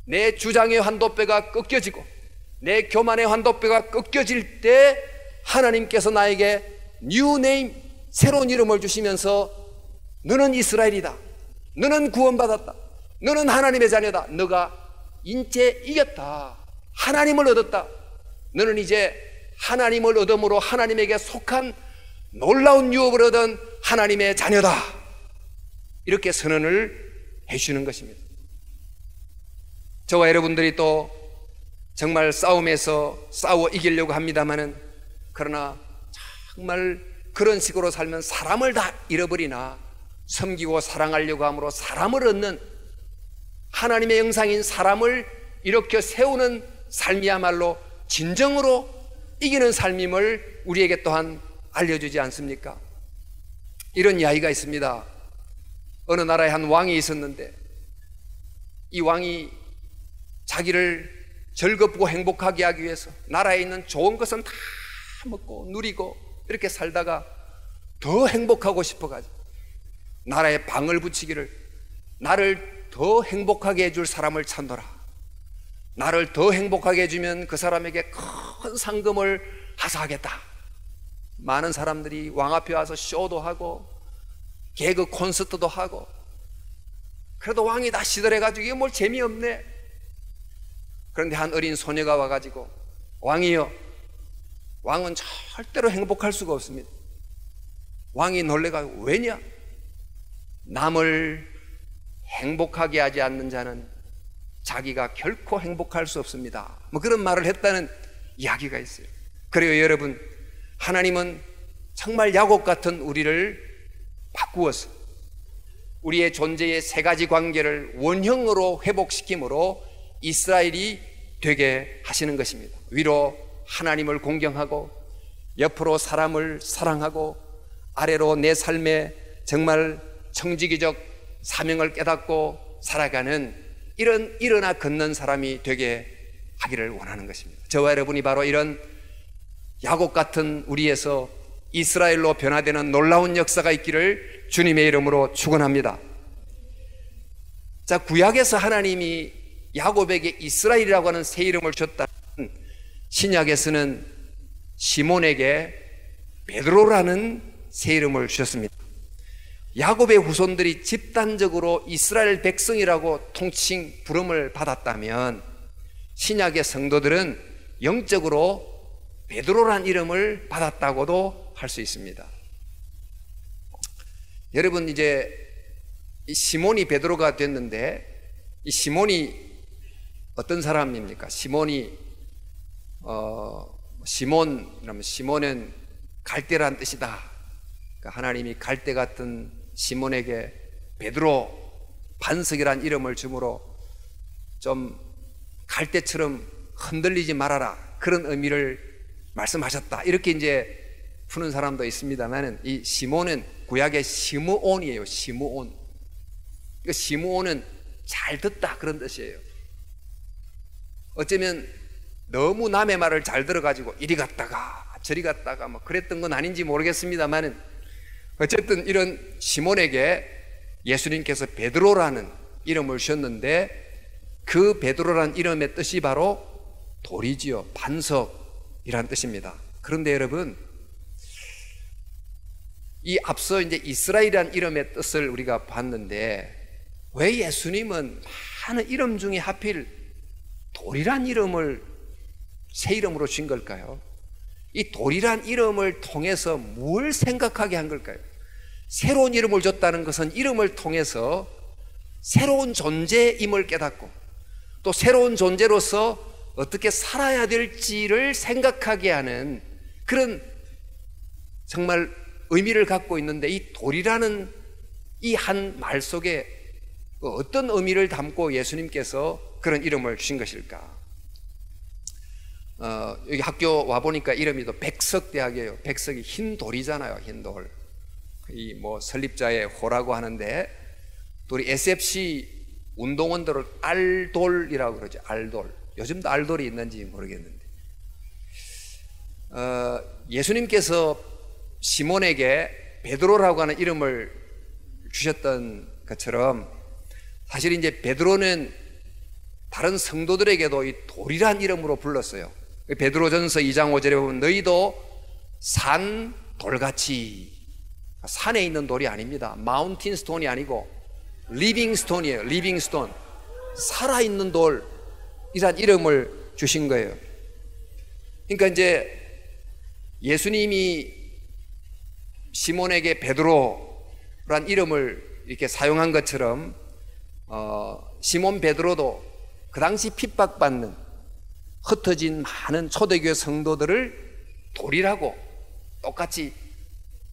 Speaker 1: 내 주장의 환도뼈가 꺾여지고 내 교만의 환도뼈가 꺾여질 때 하나님께서 나에게 뉴 네임, 새로운 이름을 주시면서 너는 이스라엘이다, 너는 구원받았다, 너는 하나님의 자녀다, 너가 인제 이겼다, 하나님을 얻었다, 너는 이제 하나님을 얻음으로 하나님에게 속한 놀라운 유업을 얻은 하나님의 자녀다, 이렇게 선언을 해주시는 것입니다. 저와 여러분들이 또 정말 싸움에서 싸워 이기려고 합니다마는, 그러나 정말 그런 식으로 살면 사람을 다 잃어버리나 섬기고 사랑하려고 함으로 사람을 얻는, 하나님의 형상인 사람을 이렇게 세우는 삶이야말로 진정으로 이기는 삶임을 우리에게 또한 알려주지 않습니까? 이런 이야기가 있습니다. 어느 나라에 한 왕이 있었는데 이 왕이 자기를 즐겁고 행복하게 하기 위해서 나라에 있는 좋은 것은 다 먹고 누리고 이렇게 살다가 더 행복하고 싶어가지고 나라에 방을 붙이기를, 나를 더 행복하게 해줄 사람을 찾노라, 나를 더 행복하게 해주면 그 사람에게 큰 상금을 하사하겠다. 많은 사람들이 왕 앞에 와서 쇼도 하고 개그 콘서트도 하고, 그래도 왕이 다 시들해가지고 이게 뭘 재미없네. 그런데 한 어린 소녀가 와가지고, 왕이여, 왕은 절대로 행복할 수가 없습니다. 왕이 놀래가지고, 왜냐? 남을 행복하게 하지 않는 자는 자기가 결코 행복할 수 없습니다. 뭐 그런 말을 했다는 이야기가 있어요. 그래요, 여러분, 하나님은 정말 야곱 같은 우리를 바꾸어서 우리의 존재의 세 가지 관계를 원형으로 회복시킴으로 이스라엘이 되게 하시는 것입니다. 위로 하나님을 공경하고 옆으로 사람을 사랑하고 아래로 내 삶에 정말 청지기적 사명을 깨닫고 살아가는 이런 일어나 걷는 사람이 되게 하기를 원하는 것입니다. 저와 여러분이 바로 이런 야곱 같은 우리에서 이스라엘로 변화되는 놀라운 역사가 있기를 주님의 이름으로 축원합니다. 자, 구약에서 하나님이 야곱에게 이스라엘이라고 하는 새 이름을 줬다면 신약에서는 시몬에게 베드로라는 새 이름을 주셨습니다. 야곱의 후손들이 집단적으로 이스라엘 백성이라고 통칭 부름을 받았다면 신약의 성도들은 영적으로 베드로란 이름을 받았다고도 할 수 있습니다. 여러분, 이제 이 시몬이 베드로가 됐는데 이 시몬이 어떤 사람입니까? 시몬이 시몬, 시몬은 갈대란 뜻이다. 그러니까 하나님이 갈대 같은 시몬에게 베드로, 반석이란 이름을 주므로 좀 갈대처럼 흔들리지 말아라, 그런 의미를 말씀하셨다. 이렇게 이제 푸는 사람도 있습니다만은 이 시몬은 구약의 시므온이에요. 시므온. 그러니까 시므온은 잘 듣다, 그런 뜻이에요. 어쩌면 너무 남의 말을 잘 들어가지고 이리 갔다가 저리 갔다가 뭐 그랬던 건 아닌지 모르겠습니다만은 어쨌든 이런 시몬에게 예수님께서 베드로라는 이름을 주셨는데 그 베드로라는 이름의 뜻이 바로 돌이지요. 반석이란 뜻입니다. 그런데 여러분, 이 앞서 이제 이스라엘이라는 이름의 뜻을 우리가 봤는데 왜 예수님은 많은 이름 중에 하필 돌이란 이름을 새 이름으로 준 걸까요? 이 돌이란 이름을 통해서 뭘 생각하게 한 걸까요? 새로운 이름을 줬다는 것은 이름을 통해서 새로운 존재임을 깨닫고 또 새로운 존재로서 어떻게 살아야 될지를 생각하게 하는 그런 정말 의미를 갖고 있는데, 이 돌이라는 이 한 말 속에 어떤 의미를 담고 예수님께서 그런 이름을 주신 것일까? 여기 학교 와보니까 이름이 또 백석대학이에요. 백석이 흰 돌이잖아요. 흰 돌. 이 뭐 설립자의 호라고 하는데 또 우리 SFC 운동원들을 알돌이라고 그러죠. 알돌. 요즘도 알돌이 있는지 모르겠는데 예수님께서 시몬에게 베드로라고 하는 이름을 주셨던 것처럼 사실 이제 베드로는 다른 성도들에게도 이 돌이란 이름으로 불렀어요. 베드로전서 2장 5절에 보면 너희도 산 돌같이, 산에 있는 돌이 아닙니다. 마운틴 스톤이 아니고 리빙 스톤이에요. 리빙 스톤, 살아있는 돌이란 이름을 주신 거예요. 그러니까 이제 예수님이 시몬에게 베드로란 이름을 이렇게 사용한 것처럼 시몬 베드로도 그 당시 핍박받는 흩어진 많은 초대교회 성도들을 돌이라고, 똑같이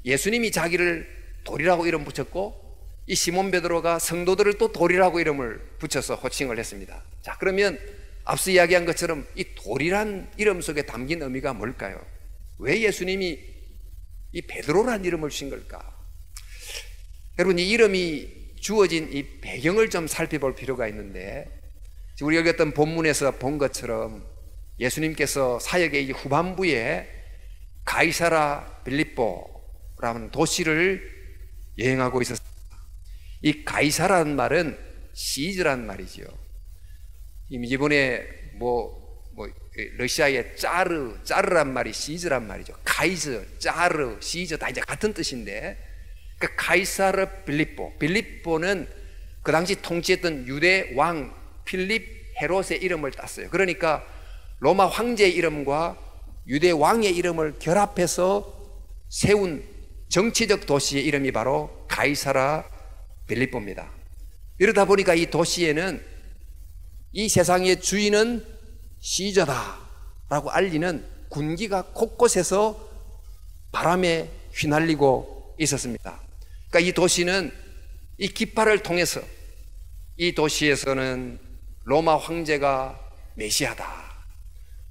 Speaker 1: 예수님이 자기를 돌이라고 이름 붙였고 이 시몬 베드로가 성도들을 또 돌이라고 이름을 붙여서 호칭을 했습니다. 자, 그러면 앞서 이야기한 것처럼 이 돌이란 이름 속에 담긴 의미가 뭘까요? 왜 예수님이 이 베드로란 이름을 주신 걸까? 여러분, 이 이름이 주어진 이 배경을 좀 살펴볼 필요가 있는데, 우리 여기 어떤 본문에서 본 것처럼 예수님께서 사역의 이 후반부에 가이사라 빌립보라는 도시를 여행하고 있었습니다. 이 가이사라는 말은 시즈란 말이죠. 이번에 러시아의 짜르란 말이 시즈란 말이죠. 가이즈, 짜르, 시즈 다 이제 같은 뜻인데, 그 가이사르 빌립보는 그 당시 통치했던 유대 왕 필립 헤롯의 이름을 땄어요. 그러니까 로마 황제의 이름과 유대 왕의 이름을 결합해서 세운 정치적 도시의 이름이 바로 가이사라 빌립보입니다. 이러다 보니까 이 도시에는 이 세상의 주인은 시저다라고 알리는 군기가 곳곳에서 바람에 휘날리고 있었습니다. 그러니까 이 도시는 이 깃발을 통해서 이 도시에서는 로마 황제가 메시아다,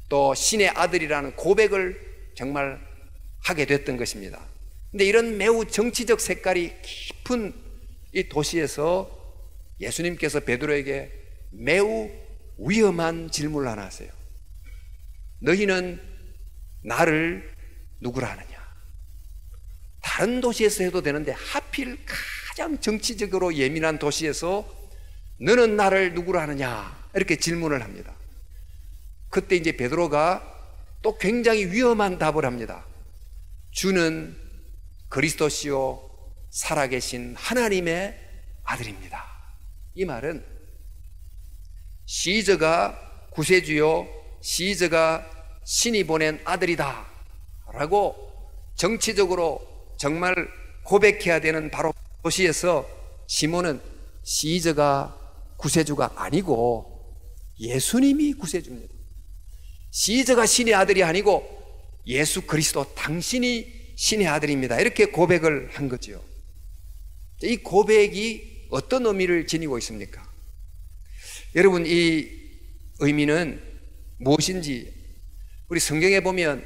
Speaker 1: 또 신의 아들이라는 고백을 정말 하게 됐던 것입니다. 근데 이런 매우 정치적 색깔이 깊은 이 도시에서 예수님께서 베드로에게 매우 위험한 질문을 하나 하세요. 너희는 나를 누구라 하느냐? 다른 도시에서 해도 되는데 하필 가장 정치적으로 예민한 도시에서 너는 나를 누구라 하느냐? 이렇게 질문을 합니다. 그때 이제 베드로가 또 굉장히 위험한 답을 합니다. 주는 그리스도시요 살아계신 하나님의 아들입니다. 이 말은 시저가 구세주요, 시저가 신이 보낸 아들이다 라고 정치적으로 정말 고백해야 되는 바로 도시에서 시몬은 시저가 구세주가 아니고 예수님이 구세주입니다. 시저가 신의 아들이 아니고 예수 그리스도 당신이 신의 아들입니다. 이렇게 고백을 한 거죠. 이 고백이 어떤 의미를 지니고 있습니까? 여러분, 이 의미는 무엇인지 우리 성경에 보면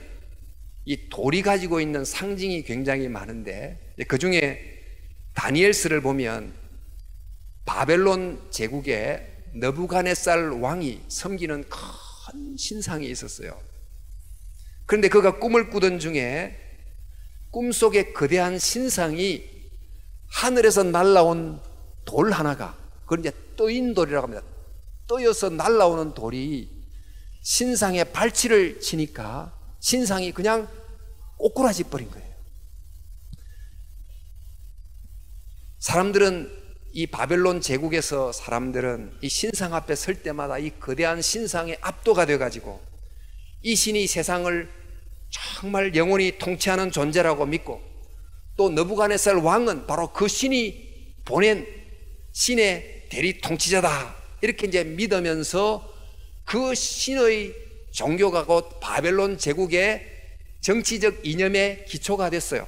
Speaker 1: 이 돌이 가지고 있는 상징이 굉장히 많은데 그 중에 다니엘서를 보면 바벨론 제국에 느부갓네살 왕이 섬기는 큰 신상이 있었어요. 그런데 그가 꿈을 꾸던 중에 꿈속에 거대한 신상이 하늘에서 날아온 돌 하나가, 그걸 이제 떠인 돌이라고 합니다. 떠여서 날아오는 돌이 신상의 발치를 치니까 신상이 그냥 꼬꾸라지 버린 거예요. 사람들은 이 바벨론 제국에서 사람들은 이 신상 앞에 설 때마다 이 거대한 신상에 압도가 돼가지고 이 신이 세상을 정말 영원히 통치하는 존재라고 믿고, 또 느부갓네살 왕은 바로 그 신이 보낸 신의 대리 통치자다 이렇게 이제 믿으면서 그 신의 종교가 곧 바벨론 제국의 정치적 이념의 기초가 됐어요.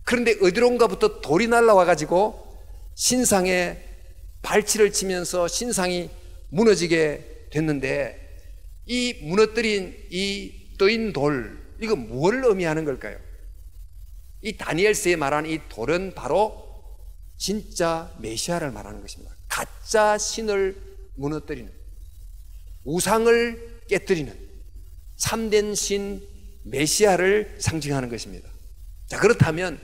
Speaker 1: 그런데 어디론가부터 돌이 날라와 가지고 신상에 발치를 치면서 신상이 무너지게 됐는데, 이 무너뜨린 이 떠인 돌, 이거 뭘 의미하는 걸까요? 이 다니엘서에 말하는 이 돌은 바로 진짜 메시아를 말하는 것입니다. 가짜 신을 무너뜨리는, 우상을 깨뜨리는 참된 신 메시아를 상징하는 것입니다. 자, 그렇다면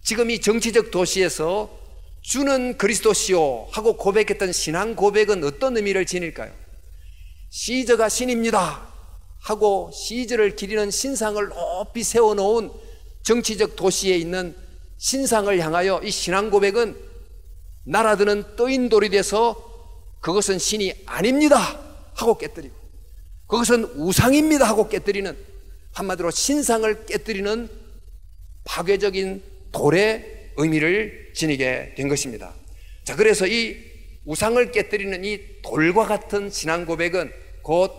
Speaker 1: 지금 이 정치적 도시에서 주는 그리스도시요 하고 고백했던 신앙 고백은 어떤 의미를 지닐까요? 시저가 신입니다 하고 시저를 기리는 신상을 높이 세워놓은 정치적 도시에 있는 신상을 향하여 이 신앙 고백은 날아드는 떠인 돌이 돼서 그것은 신이 아닙니다 하고 깨뜨리고, 그것은 우상입니다 하고 깨뜨리는, 한마디로 신상을 깨뜨리는 파괴적인 돌의 의미를 지니게 된 것입니다. 자, 그래서 이 우상을 깨뜨리는 이 돌과 같은 신앙 고백은 곧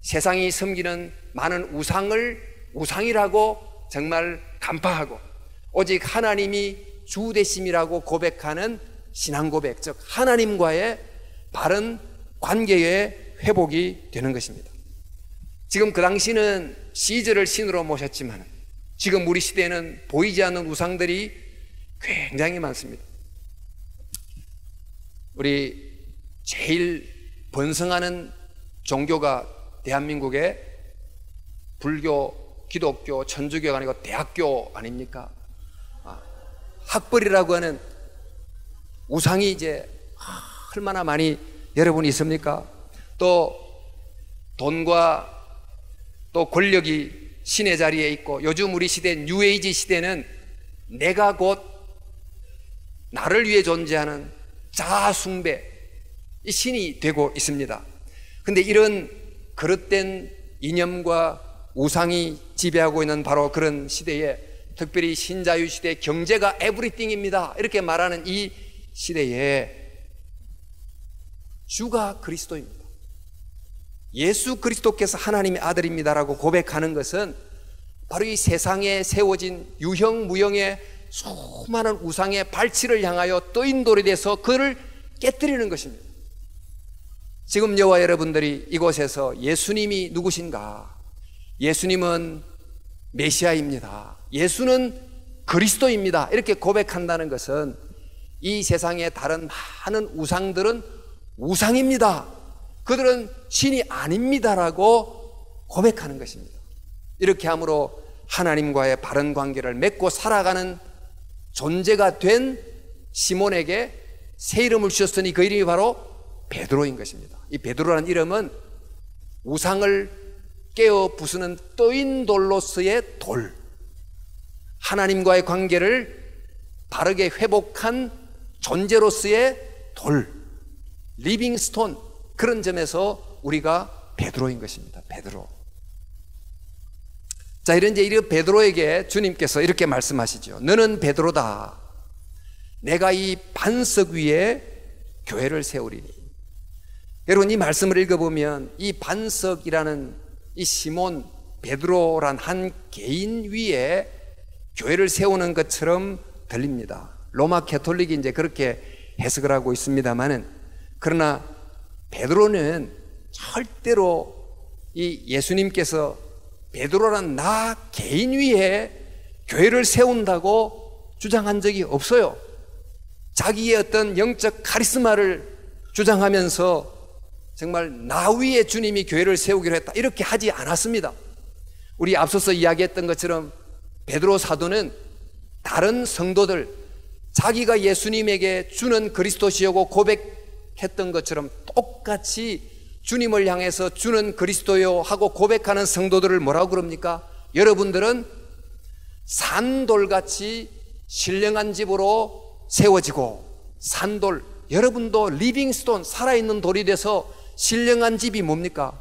Speaker 1: 세상이 섬기는 많은 우상을 우상이라고 정말 간파하고 오직 하나님이 주 되심이라고 고백하는 신앙 고백, 즉 하나님과의 바른 관계의 회복이 되는 것입니다. 지금 그 당시는 시저를 신으로 모셨지만 지금 우리 시대에는 보이지 않는 우상들이 굉장히 많습니다. 우리 제일 번성하는 종교가 대한민국의 불교, 기독교, 천주교가 아니고 대학교 아닙니까? 학벌이라고 하는 우상이 이제 얼마나 많이 여러분이 있습니까? 또 돈과 또 권력이 신의 자리에 있고, 요즘 우리 시대 뉴에이지 시대는 내가 곧 나를 위해 존재하는 자아 숭배, 이 신이 되고 있습니다. 그런데 이런 그릇된 이념과 우상이 지배하고 있는 바로 그런 시대에, 특별히 신자유 시대, 경제가 에브리띵입니다 이렇게 말하는 이 시대에 주가 그리스도입니다, 예수 그리스도께서 하나님의 아들입니다라고 고백하는 것은 바로 이 세상에 세워진 유형무형의 수많은 우상의 발치를 향하여 떠인 돌이 돼서 그를 깨뜨리는 것입니다. 지금 저와 여러분들이 이곳에서 예수님이 누구신가? 예수님은 메시아입니다. 예수는 그리스도입니다. 이렇게 고백한다는 것은 이 세상의 다른 많은 우상들은 우상입니다. 그들은 신이 아닙니다라고 고백하는 것입니다. 이렇게 함으로 하나님과의 바른 관계를 맺고 살아가는 존재가 된 시몬에게 새 이름을 주셨으니 그 이름이 바로 베드로인 것입니다. 이 베드로라는 이름은 우상을 깨어 부수는 떠인 돌로서의 돌, 하나님과의 관계를 바르게 회복한 존재로서의 돌, 리빙스톤, 그런 점에서 우리가 베드로인 것입니다. 베드로. 자, 이런 베드로에게 주님께서 이렇게 말씀하시죠. 너는 베드로다. 내가 이 반석 위에 교회를 세우리니. 여러분, 이 말씀을 읽어보면 이 반석이라는 이 시몬 베드로란 한 개인 위에 교회를 세우는 것처럼 들립니다. 로마 캐톨릭이 이제 그렇게 해석을 하고 있습니다만은, 그러나 베드로는 절대로 이 예수님께서 베드로란 나 개인 위에 교회를 세운다고 주장한 적이 없어요. 자기의 어떤 영적 카리스마를 주장하면서 정말 나 위에 주님이 교회를 세우기로 했다, 이렇게 하지 않았습니다. 우리 앞서서 이야기했던 것처럼 베드로 사도는 다른 성도들, 자기가 예수님에게 주는 그리스도시라고 고백했던 것처럼 똑같이 주님을 향해서 주는 그리스도요 하고 고백하는 성도들을 뭐라고 그럽니까? 여러분들은 산돌같이 신령한 집으로 세워지고, 산돌, 여러분도 리빙스톤, 살아있는 돌이 돼서 신령한 집이 뭡니까?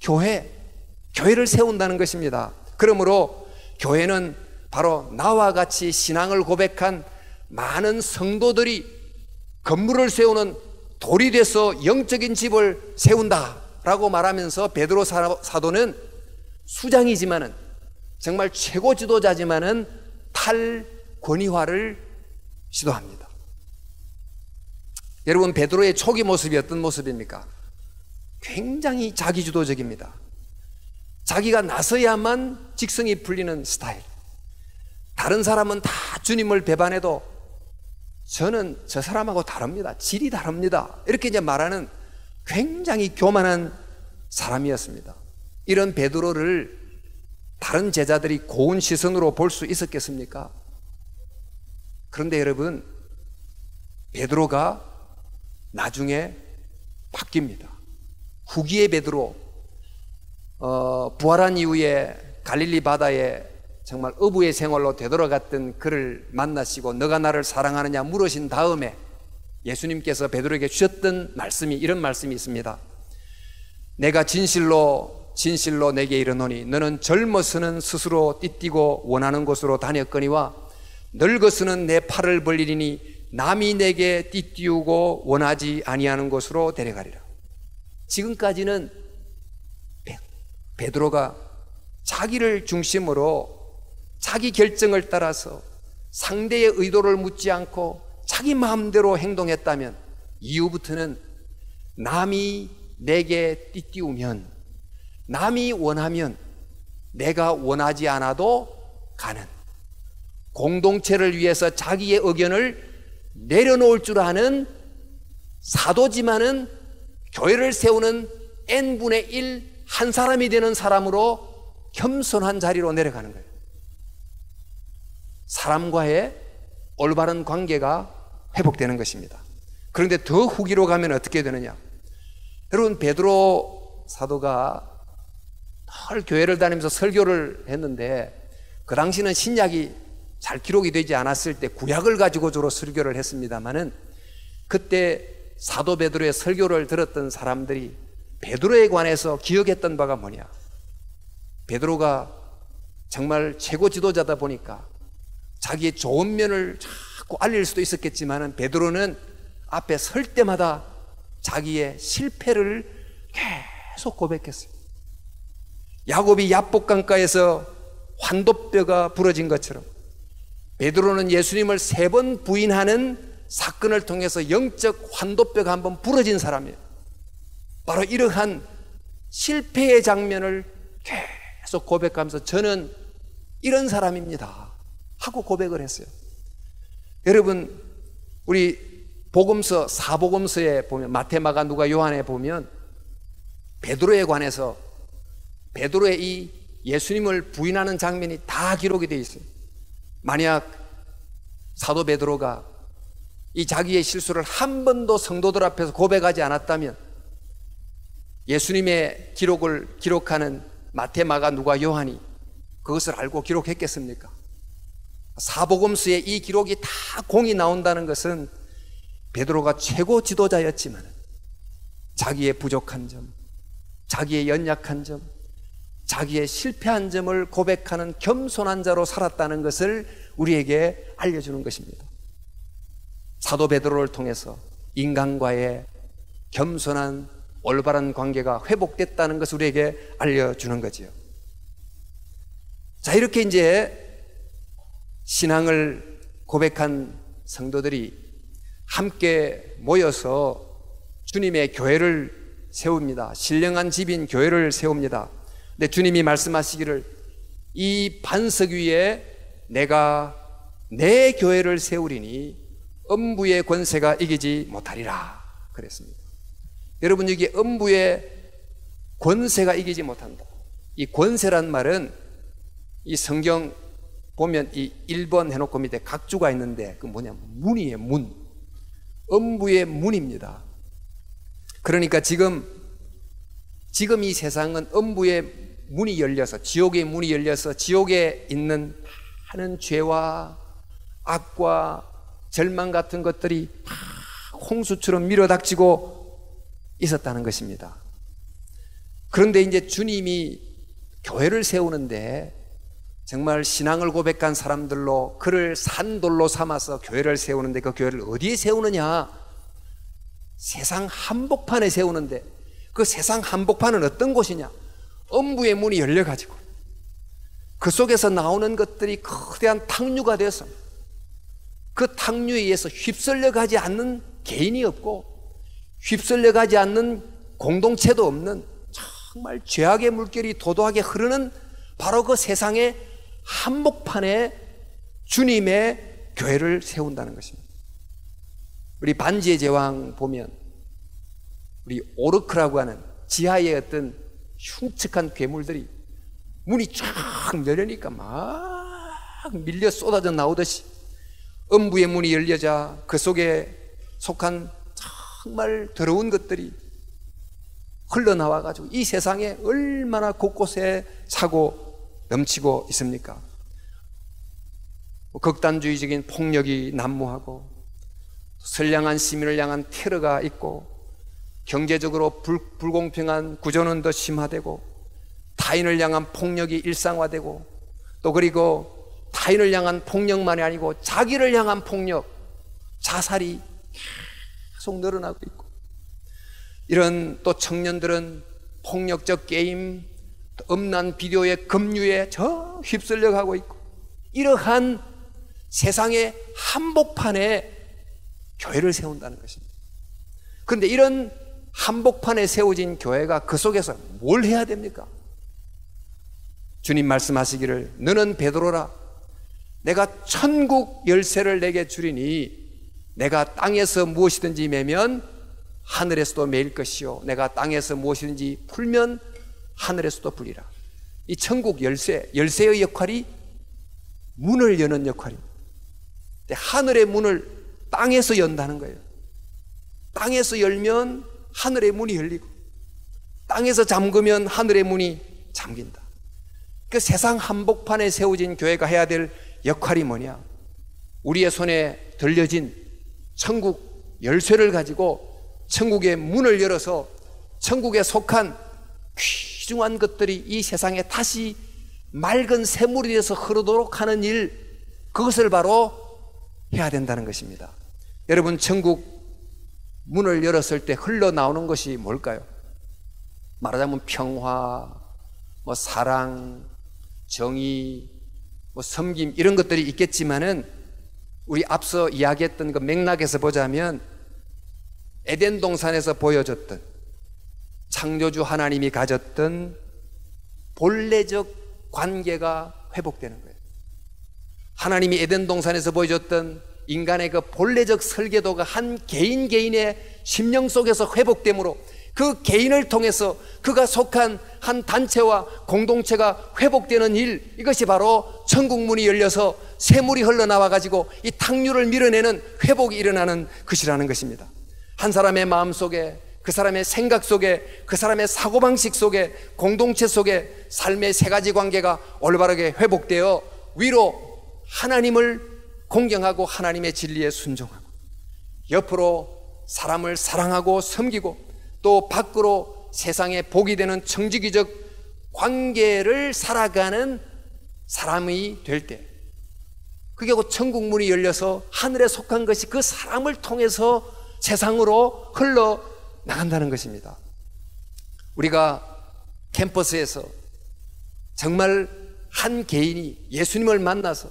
Speaker 1: 교회를 세운다는 것입니다. 그러므로 교회는 바로 나와 같이 신앙을 고백한 많은 성도들이 건물을 세우는 돌이 돼서 영적인 집을 세운다라고 말하면서 베드로 사도는 수장이지만은, 정말 최고 지도자지만은 탈권위화를 시도합니다. 여러분, 베드로의 초기 모습이 어떤 모습입니까? 굉장히 자기주도적입니다. 자기가 나서야만 직성이 풀리는 스타일. 다른 사람은 다 주님을 배반해도 저는 저 사람하고 다릅니다. 질이 다릅니다. 이렇게 이제 말하는 굉장히 교만한 사람이었습니다. 이런 베드로를 다른 제자들이 고운 시선으로 볼 수 있었겠습니까? 그런데 여러분, 베드로가 나중에 바뀝니다. 후기의 베드로, 부활한 이후에 갈릴리 바다에 정말 어부의 생활로 되돌아갔던 그를 만나시고 너가 나를 사랑하느냐 물으신 다음에 예수님께서 베드로에게 주셨던 말씀이, 이런 말씀이 있습니다. 내가 진실로 내게 이르노니 너는 젊어서는 스스로 띠띠고 원하는 곳으로 다녔거니와 늙어서는 내 팔을 벌리리니 남이 내게 띠띠우고 원하지 아니하는 곳으로 데려가리라. 지금까지는 베드로가 자기를 중심으로 자기 결정을 따라서 상대의 의도를 묻지 않고 자기 마음대로 행동했다면, 이후부터는 남이 내게 띠띠우면, 남이 원하면 내가 원하지 않아도 가는, 공동체를 위해서 자기의 의견을 내려놓을 줄 아는 사도지만은 교회를 세우는 n분의 1 한 사람이 되는 사람으로 겸손한 자리로 내려가는 거예요. 사람과의 올바른 관계가 회복되는 것입니다. 그런데 더 후기로 가면 어떻게 되느냐? 여러분, 베드로 사도가 늘 교회를 다니면서 설교를 했는데, 그 당시는 신약이 잘 기록이 되지 않았을 때 구약을 가지고 주로 설교를 했습니다마는, 그때 사도 베드로의 설교를 들었던 사람들이 베드로에 관해서 기억했던 바가 뭐냐? 베드로가 정말 최고 지도자다 보니까 자기의 좋은 면을 자꾸 알릴 수도 있었겠지만, 베드로는 앞에 설 때마다 자기의 실패를 계속 고백했어요. 야곱이 야복강가에서 환도뼈가 부러진 것처럼 베드로는 예수님을 3번 부인하는 사건을 통해서 영적 환도뼈가 한번 부러진 사람이에요. 바로 이러한 실패의 장면을 계속 고백하면서 저는 이런 사람입니다 하고 고백을 했어요. 여러분, 우리 복음서, 사복음서에 보면, 마태, 마가, 누가, 요한에 보면 베드로에 관해서, 베드로의 이 예수님을 부인하는 장면이 다 기록이 되어 있어요. 만약 사도 베드로가 이 자기의 실수를 한 번도 성도들 앞에서 고백하지 않았다면 예수님의 기록을 기록하는 마태, 마가, 누가, 요한이 그것을 알고 기록했겠습니까? 사복음서에 이 기록이 다 공이 나온다는 것은 베드로가 최고 지도자였지만 자기의 부족한 점, 자기의 연약한 점, 자기의 실패한 점을 고백하는 겸손한 자로 살았다는 것을 우리에게 알려주는 것입니다. 사도 베드로를 통해서 인간과의 겸손한 올바른 관계가 회복됐다는 것을 우리에게 알려주는 거지요. 자, 이렇게 이제 신앙을 고백한 성도들이 함께 모여서 주님의 교회를 세웁니다. 신령한 집인 교회를 세웁니다. 근데 주님이 말씀하시기를 이 반석 위에 내가 내 교회를 세우리니 음부의 권세가 이기지 못하리라 그랬습니다. 여러분, 여기 음부의 권세가 이기지 못한다. 이 권세란 말은 이 성경 보면 이 1번 해놓고 밑에 각주가 있는데 그 뭐냐, 문이에요. 문. 음부의 문입니다. 그러니까 지금 이 세상은 음부의 문이 열려서, 지옥의 문이 열려서 지옥에 있는 많은 죄와 악과 절망 같은 것들이 홍수처럼 밀어닥치고 있었다는 것입니다. 그런데 이제 주님이 교회를 세우는데 정말 신앙을 고백한 사람들로 그를 산돌로 삼아서 교회를 세우는데 그 교회를 어디에 세우느냐? 세상 한복판에 세우는데 그 세상 한복판은 어떤 곳이냐? 음부의 문이 열려가지고 그 속에서 나오는 것들이 거대한 탕류가 돼서 그 탕류에 의해서 휩쓸려 가지 않는 개인이 없고 휩쓸려 가지 않는 공동체도 없는 정말 죄악의 물결이 도도하게 흐르는 바로 그 세상의 한복판에 주님의 교회를 세운다는 것입니다. 우리 반지의 제왕 보면 우리 오르크라고 하는 지하의 어떤 흉측한 괴물들이 문이 쫙 열리니까 막 밀려 쏟아져 나오듯이 음부의 문이 열려자 그 속에 속한 정말 더러운 것들이 흘러나와가지고 이 세상에 얼마나 곳곳에 차고 넘치고 있습니까? 극단주의적인 폭력이 난무하고 선량한 시민을 향한 테러가 있고 경제적으로 불공평한 구조는 더 심화되고 타인을 향한 폭력이 일상화되고 또 그리고 타인을 향한 폭력만이 아니고 자기를 향한 폭력, 자살이 계속 늘어나고 있고 이런 또 청년들은 폭력적 게임, 음란 비디오의 급류에 저 휩쓸려 가고 있고 이러한 세상의 한복판에 교회를 세운다는 것입니다. 그런데 이런 한복판에 세워진 교회가 그 속에서 뭘 해야 됩니까? 주님 말씀하시기를 너는 베드로라 내가 천국 열쇠를 내게 주리니 내가 땅에서 무엇이든지 매면 하늘에서도 매일 것이요 내가 땅에서 무엇이든지 풀면 하늘에서도 풀리라. 이 천국 열쇠의 역할이 문을 여는 역할입니다. 하늘의 문을 땅에서 연다는 거예요. 땅에서 열면 하늘의 문이 열리고 땅에서 잠그면 하늘의 문이 잠긴다. 그 세상 한복판에 세워진 교회가 해야 될 역할이 뭐냐? 우리의 손에 들려진 천국 열쇠를 가지고 천국의 문을 열어서 천국에 속한 귀중한 것들이 이 세상에 다시 맑은 샘물이 되어서 흐르도록 하는 일, 그것을 바로 해야 된다는 것입니다. 여러분, 천국 문을 열었을 때 흘러나오는 것이 뭘까요? 말하자면 평화, 사랑, 정의, 섬김 이런 것들이 있겠지만은 우리 앞서 이야기했던 그 맥락에서 보자면 에덴 동산에서 보여줬던 창조주 하나님이 가졌던 본래적 관계가 회복되는 거예요. 하나님이 에덴 동산에서 보여줬던 인간의 그 본래적 설계도가 한 개인 개인의 심령 속에서 회복됨으로 그 개인을 통해서 그가 속한 한 단체와 공동체가 회복되는 일, 이것이 바로 천국 문이 열려서 샘물이 흘러나와 가지고 이 탕류를 밀어내는 회복이 일어나는 것이라는 것입니다. 한 사람의 마음 속에, 그 사람의 생각 속에, 그 사람의 사고방식 속에, 공동체 속에 삶의 세 가지 관계가 올바르게 회복되어 위로 하나님을 공경하고 하나님의 진리에 순종하고, 옆으로 사람을 사랑하고 섬기고, 또 밖으로 세상에 복이 되는 청지기적 관계를 살아가는 사람이 될 때, 그게 곧 천국 문이 열려서 하늘에 속한 것이 그 사람을 통해서 세상으로 흘러나간다는 것입니다. 우리가 캠퍼스에서 정말 한 개인이 예수님을 만나서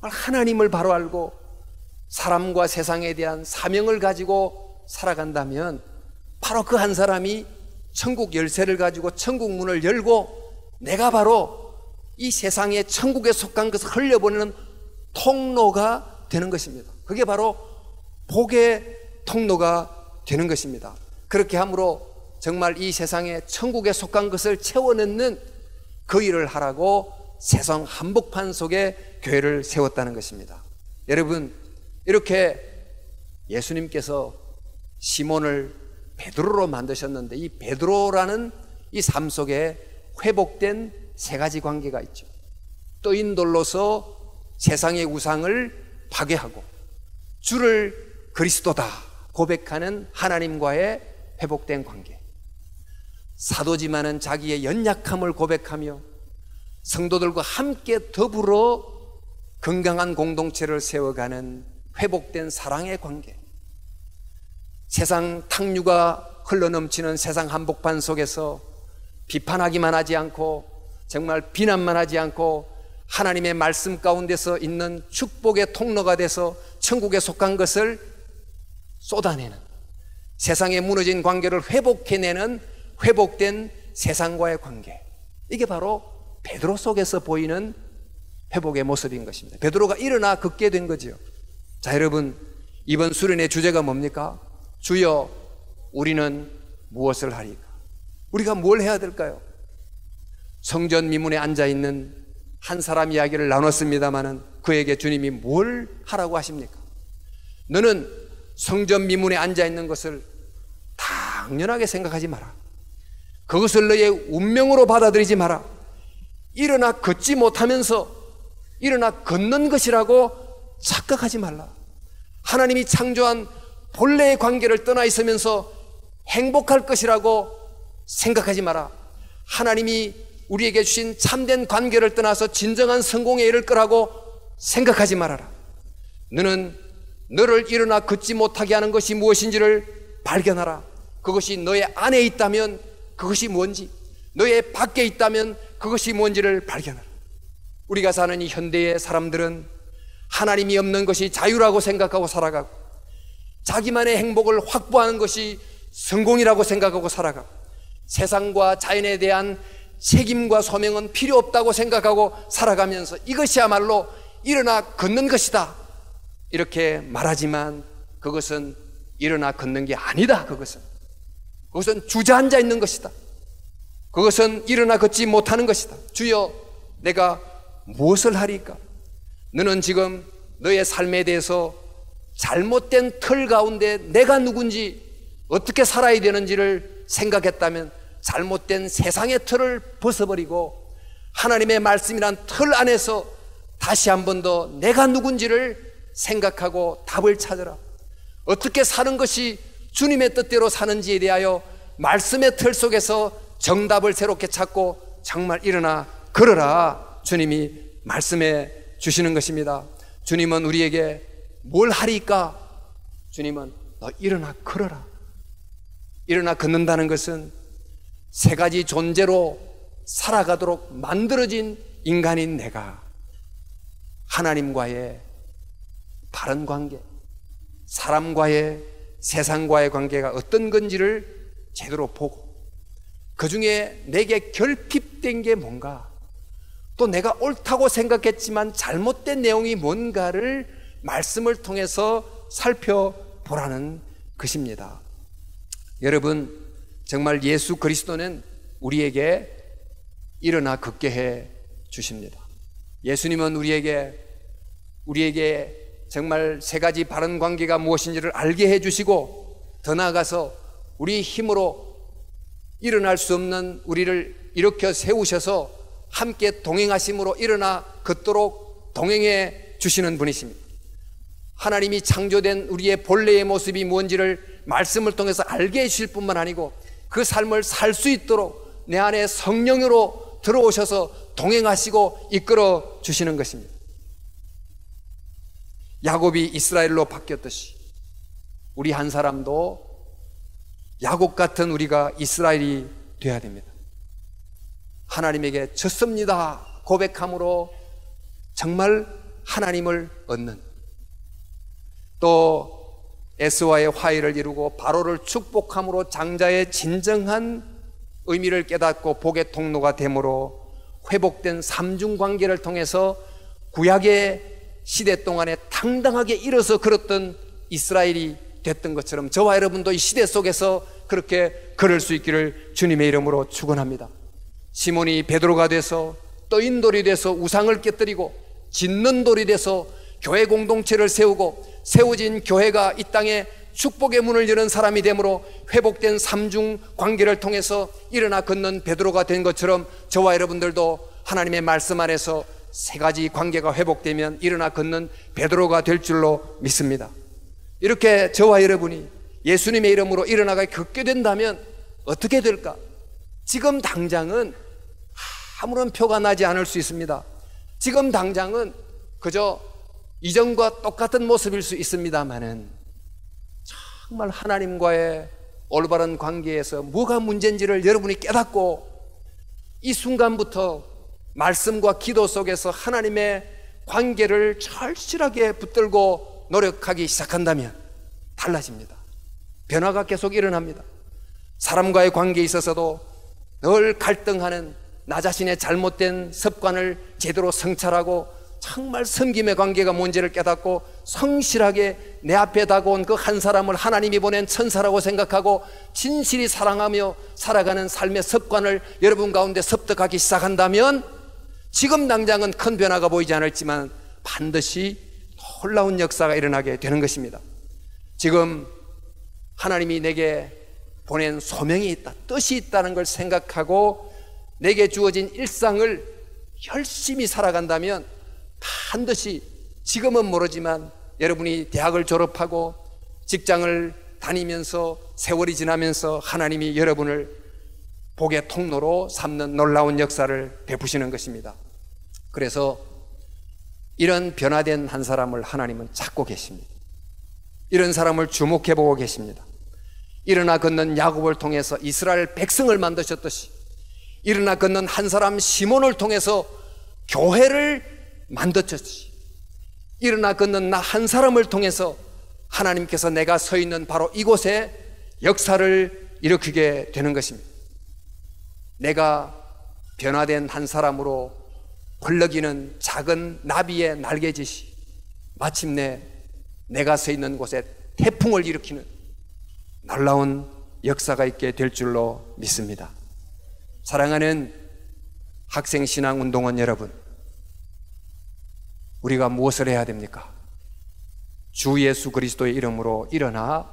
Speaker 1: 하나님을 바로 알고 사람과 세상에 대한 사명을 가지고 살아간다면 바로 그 한 사람이 천국 열쇠를 가지고 천국 문을 열고 내가 바로 이 세상에 천국에 속한 것을 흘려보내는 통로가 되는 것입니다. 그게 바로 복의 통로가 되는 것입니다. 그렇게 함으로 정말 이 세상에 천국에 속한 것을 채워넣는 그 일을 하라고 세상 한복판 속에 교회를 세웠다는 것입니다. 여러분, 이렇게 예수님께서 시몬을 베드로로 만드셨는데 이 베드로라는 이 삶 속에 회복된 세 가지 관계가 있죠. 떠인 돌로서 세상의 우상을 파괴하고 주를 그리스도다 고백하는 하나님과의 회복된 관계, 사도지만은 자기의 연약함을 고백하며 성도들과 함께 더불어 건강한 공동체를 세워가는 회복된 사랑의 관계, 세상 탕류가 흘러넘치는 세상 한복판 속에서 비판하기만 하지 않고 정말 비난만 하지 않고 하나님의 말씀 가운데서 있는 축복의 통로가 돼서 천국에 속한 것을 쏟아내는, 세상에 무너진 관계를 회복해내는 회복된 세상과의 관계, 이게 바로 베드로 속에서 보이는 회복의 모습인 것입니다. 베드로가 일어나 걷게 된 거죠. 자, 여러분, 이번 수련의 주제가 뭡니까? 주여, 우리는 무엇을 하리까? 우리가 뭘 해야 될까요? 성전 미문에 앉아있는 한 사람 이야기를 나눴습니다마는 그에게 주님이 뭘 하라고 하십니까? 너는 성전 미문에 앉아있는 것을 당연하게 생각하지 마라. 그것을 너의 운명으로 받아들이지 마라. 일어나 걷지 못하면서 일어나 걷는 것이라고 착각하지 말라. 하나님이 창조한 본래의 관계를 떠나 있으면서 행복할 것이라고 생각하지 마라. 하나님이 우리에게 주신 참된 관계를 떠나서 진정한 성공에 이를 거라고 생각하지 말아라. 너는 너를 일어나 걷지 못하게 하는 것이 무엇인지를 발견하라. 그것이 너의 안에 있다면 그것이 뭔지, 너의 밖에 있다면 그것이 뭔지를 발견하라. 우리가 사는 이 현대의 사람들은 하나님이 없는 것이 자유라고 생각하고 살아가고, 자기만의 행복을 확보하는 것이 성공이라고 생각하고 살아가고, 세상과 자연에 대한 책임과 소명은 필요 없다고 생각하고 살아가면서 이것이야말로 일어나 걷는 것이다 이렇게 말하지만 그것은 일어나 걷는 게 아니다. 그것은 주저앉아 있는 것이다. 그것은 일어나 걷지 못하는 것이다. 주여, 내가 무엇을 하리까? 너는 지금 너의 삶에 대해서 잘못된 틀 가운데 내가 누군지 어떻게 살아야 되는지를 생각했다면 잘못된 세상의 틀을 벗어버리고 하나님의 말씀이란 틀 안에서 다시 한 번 더 내가 누군지를 생각하고 답을 찾으라. 어떻게 사는 것이 주님의 뜻대로 사는지에 대하여 말씀의 틀 속에서 정답을 새롭게 찾고 정말 일어나 걸어라. 주님이 말씀해 주시는 것입니다. 주님은 우리에게 뭘 하리까? 주님은 너 일어나 걸어라. 일어나 걷는다는 것은 세 가지 존재로 살아가도록 만들어진 인간인 내가 하나님과의 바른 관계, 사람과의, 세상과의 관계가 어떤 건지를 제대로 보고 그 중에 내게 결핍된 게 뭔가, 또 내가 옳다고 생각했지만 잘못된 내용이 뭔가를 말씀을 통해서 살펴보라는 것입니다. 여러분, 정말 예수 그리스도는 우리에게 일어나 걷게 해 주십니다. 예수님은 우리에게 정말 세 가지 바른 관계가 무엇인지를 알게 해 주시고, 더 나아가서 우리 힘으로 일어날 수 없는 우리를 일으켜 세우셔서 함께 동행하심으로 일어나 걷도록 동행해 주시는 분이십니다. 하나님이 창조된 우리의 본래의 모습이 뭔지를 말씀을 통해서 알게 해주실 뿐만 아니고 그 삶을 살 수 있도록 내 안에 성령으로 들어오셔서 동행하시고 이끌어 주시는 것입니다. 야곱이 이스라엘로 바뀌었듯이 우리 한 사람도 야곱 같은 우리가 이스라엘이 되어야 됩니다. 하나님에게 졌습니다 고백함으로 정말 하나님을 얻는, 또 에스와의 화해를 이루고 바로를 축복함으로 장자의 진정한 의미를 깨닫고 복의 통로가 됨으로 회복된 삼중관계를 통해서 구약의 시대 동안에 당당하게 일어서 걸었던 이스라엘이 됐던 것처럼 저와 여러분도 이 시대 속에서 그렇게 걸을 수 있기를 주님의 이름으로 축원합니다. 시몬이 베드로가 돼서 떠인 돌이 돼서 우상을 깨뜨리고 짓는 돌이 돼서 교회 공동체를 세우고 세워진 교회가 이 땅에 축복의 문을 여는 사람이 되므로 회복된 삼중 관계를 통해서 일어나 걷는 베드로가 된 것처럼 저와 여러분들도 하나님의 말씀 안에서 세 가지 관계가 회복되면 일어나 걷는 베드로가 될 줄로 믿습니다. 이렇게 저와 여러분이 예수님의 이름으로 일어나가 걷게 된다면 어떻게 될까? 지금 당장은 아무런 표가 나지 않을 수 있습니다. 지금 당장은 그저 이전과 똑같은 모습일 수 있습니다만은 정말 하나님과의 올바른 관계에서 뭐가 문제인지를 여러분이 깨닫고 이 순간부터 말씀과 기도 속에서 하나님의 관계를 절실하게 붙들고 노력하기 시작한다면 달라집니다. 변화가 계속 일어납니다. 사람과의 관계에 있어서도 늘 갈등하는 나 자신의 잘못된 습관을 제대로 성찰하고 정말 섬김의 관계가 뭔지를 깨닫고 성실하게 내 앞에 다가온 그 한 사람을 하나님이 보낸 천사라고 생각하고 진실히 사랑하며 살아가는 삶의 습관을 여러분 가운데 습득하기 시작한다면 지금 당장은 큰 변화가 보이지 않을지만 반드시 놀라운 역사가 일어나게 되는 것입니다. 지금 하나님이 내게 보낸 소명이 있다, 뜻이 있다는 걸 생각하고 내게 주어진 일상을 열심히 살아간다면 반드시 지금은 모르지만 여러분이 대학을 졸업하고 직장을 다니면서 세월이 지나면서 하나님이 여러분을 복의 통로로 삼는 놀라운 역사를 베푸시는 것입니다. 그래서 이런 변화된 한 사람을 하나님은 찾고 계십니다. 이런 사람을 주목해 보고 계십니다. 일어나 걷는 야곱을 통해서 이스라엘 백성을 만드셨듯이 일어나 걷는 한 사람 시몬을 통해서 교회를 만드셨듯이 일어나 걷는 나 한 사람을 통해서 하나님께서 내가 서 있는 바로 이곳에 역사를 일으키게 되는 것입니다. 내가 변화된 한 사람으로 펄럭이는 작은 나비의 날개짓이 마침내 내가 서 있는 곳에 태풍을 일으키는 놀라운 역사가 있게 될 줄로 믿습니다. 사랑하는 학생신앙운동원 여러분, 우리가 무엇을 해야 됩니까? 주 예수 그리스도의 이름으로 일어나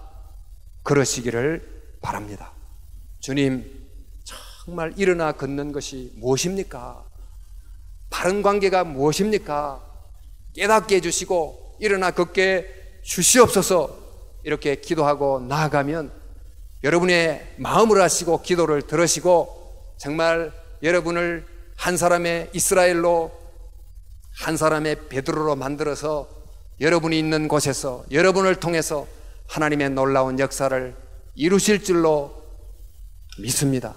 Speaker 1: 걸으시기를 바랍니다. 주님, 정말 일어나 걷는 것이 무엇입니까? 바른 관계가 무엇입니까? 깨닫게 해주시고 일어나 걷게 주시옵소서. 이렇게 기도하고 나아가면 여러분의 마음을 하시고 기도를 들으시고 정말 여러분을 한 사람의 이스라엘로, 한 사람의 베드로로 만들어서 여러분이 있는 곳에서 여러분을 통해서 하나님의 놀라운 역사를 이루실 줄로 믿습니다.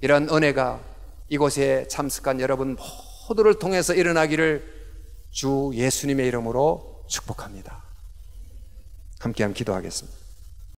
Speaker 1: 이런 은혜가 이곳에 참석한 여러분 모두를 통해서 일어나기를 주 예수님의 이름으로 축복합니다. 함께 한번 기도하겠습니다.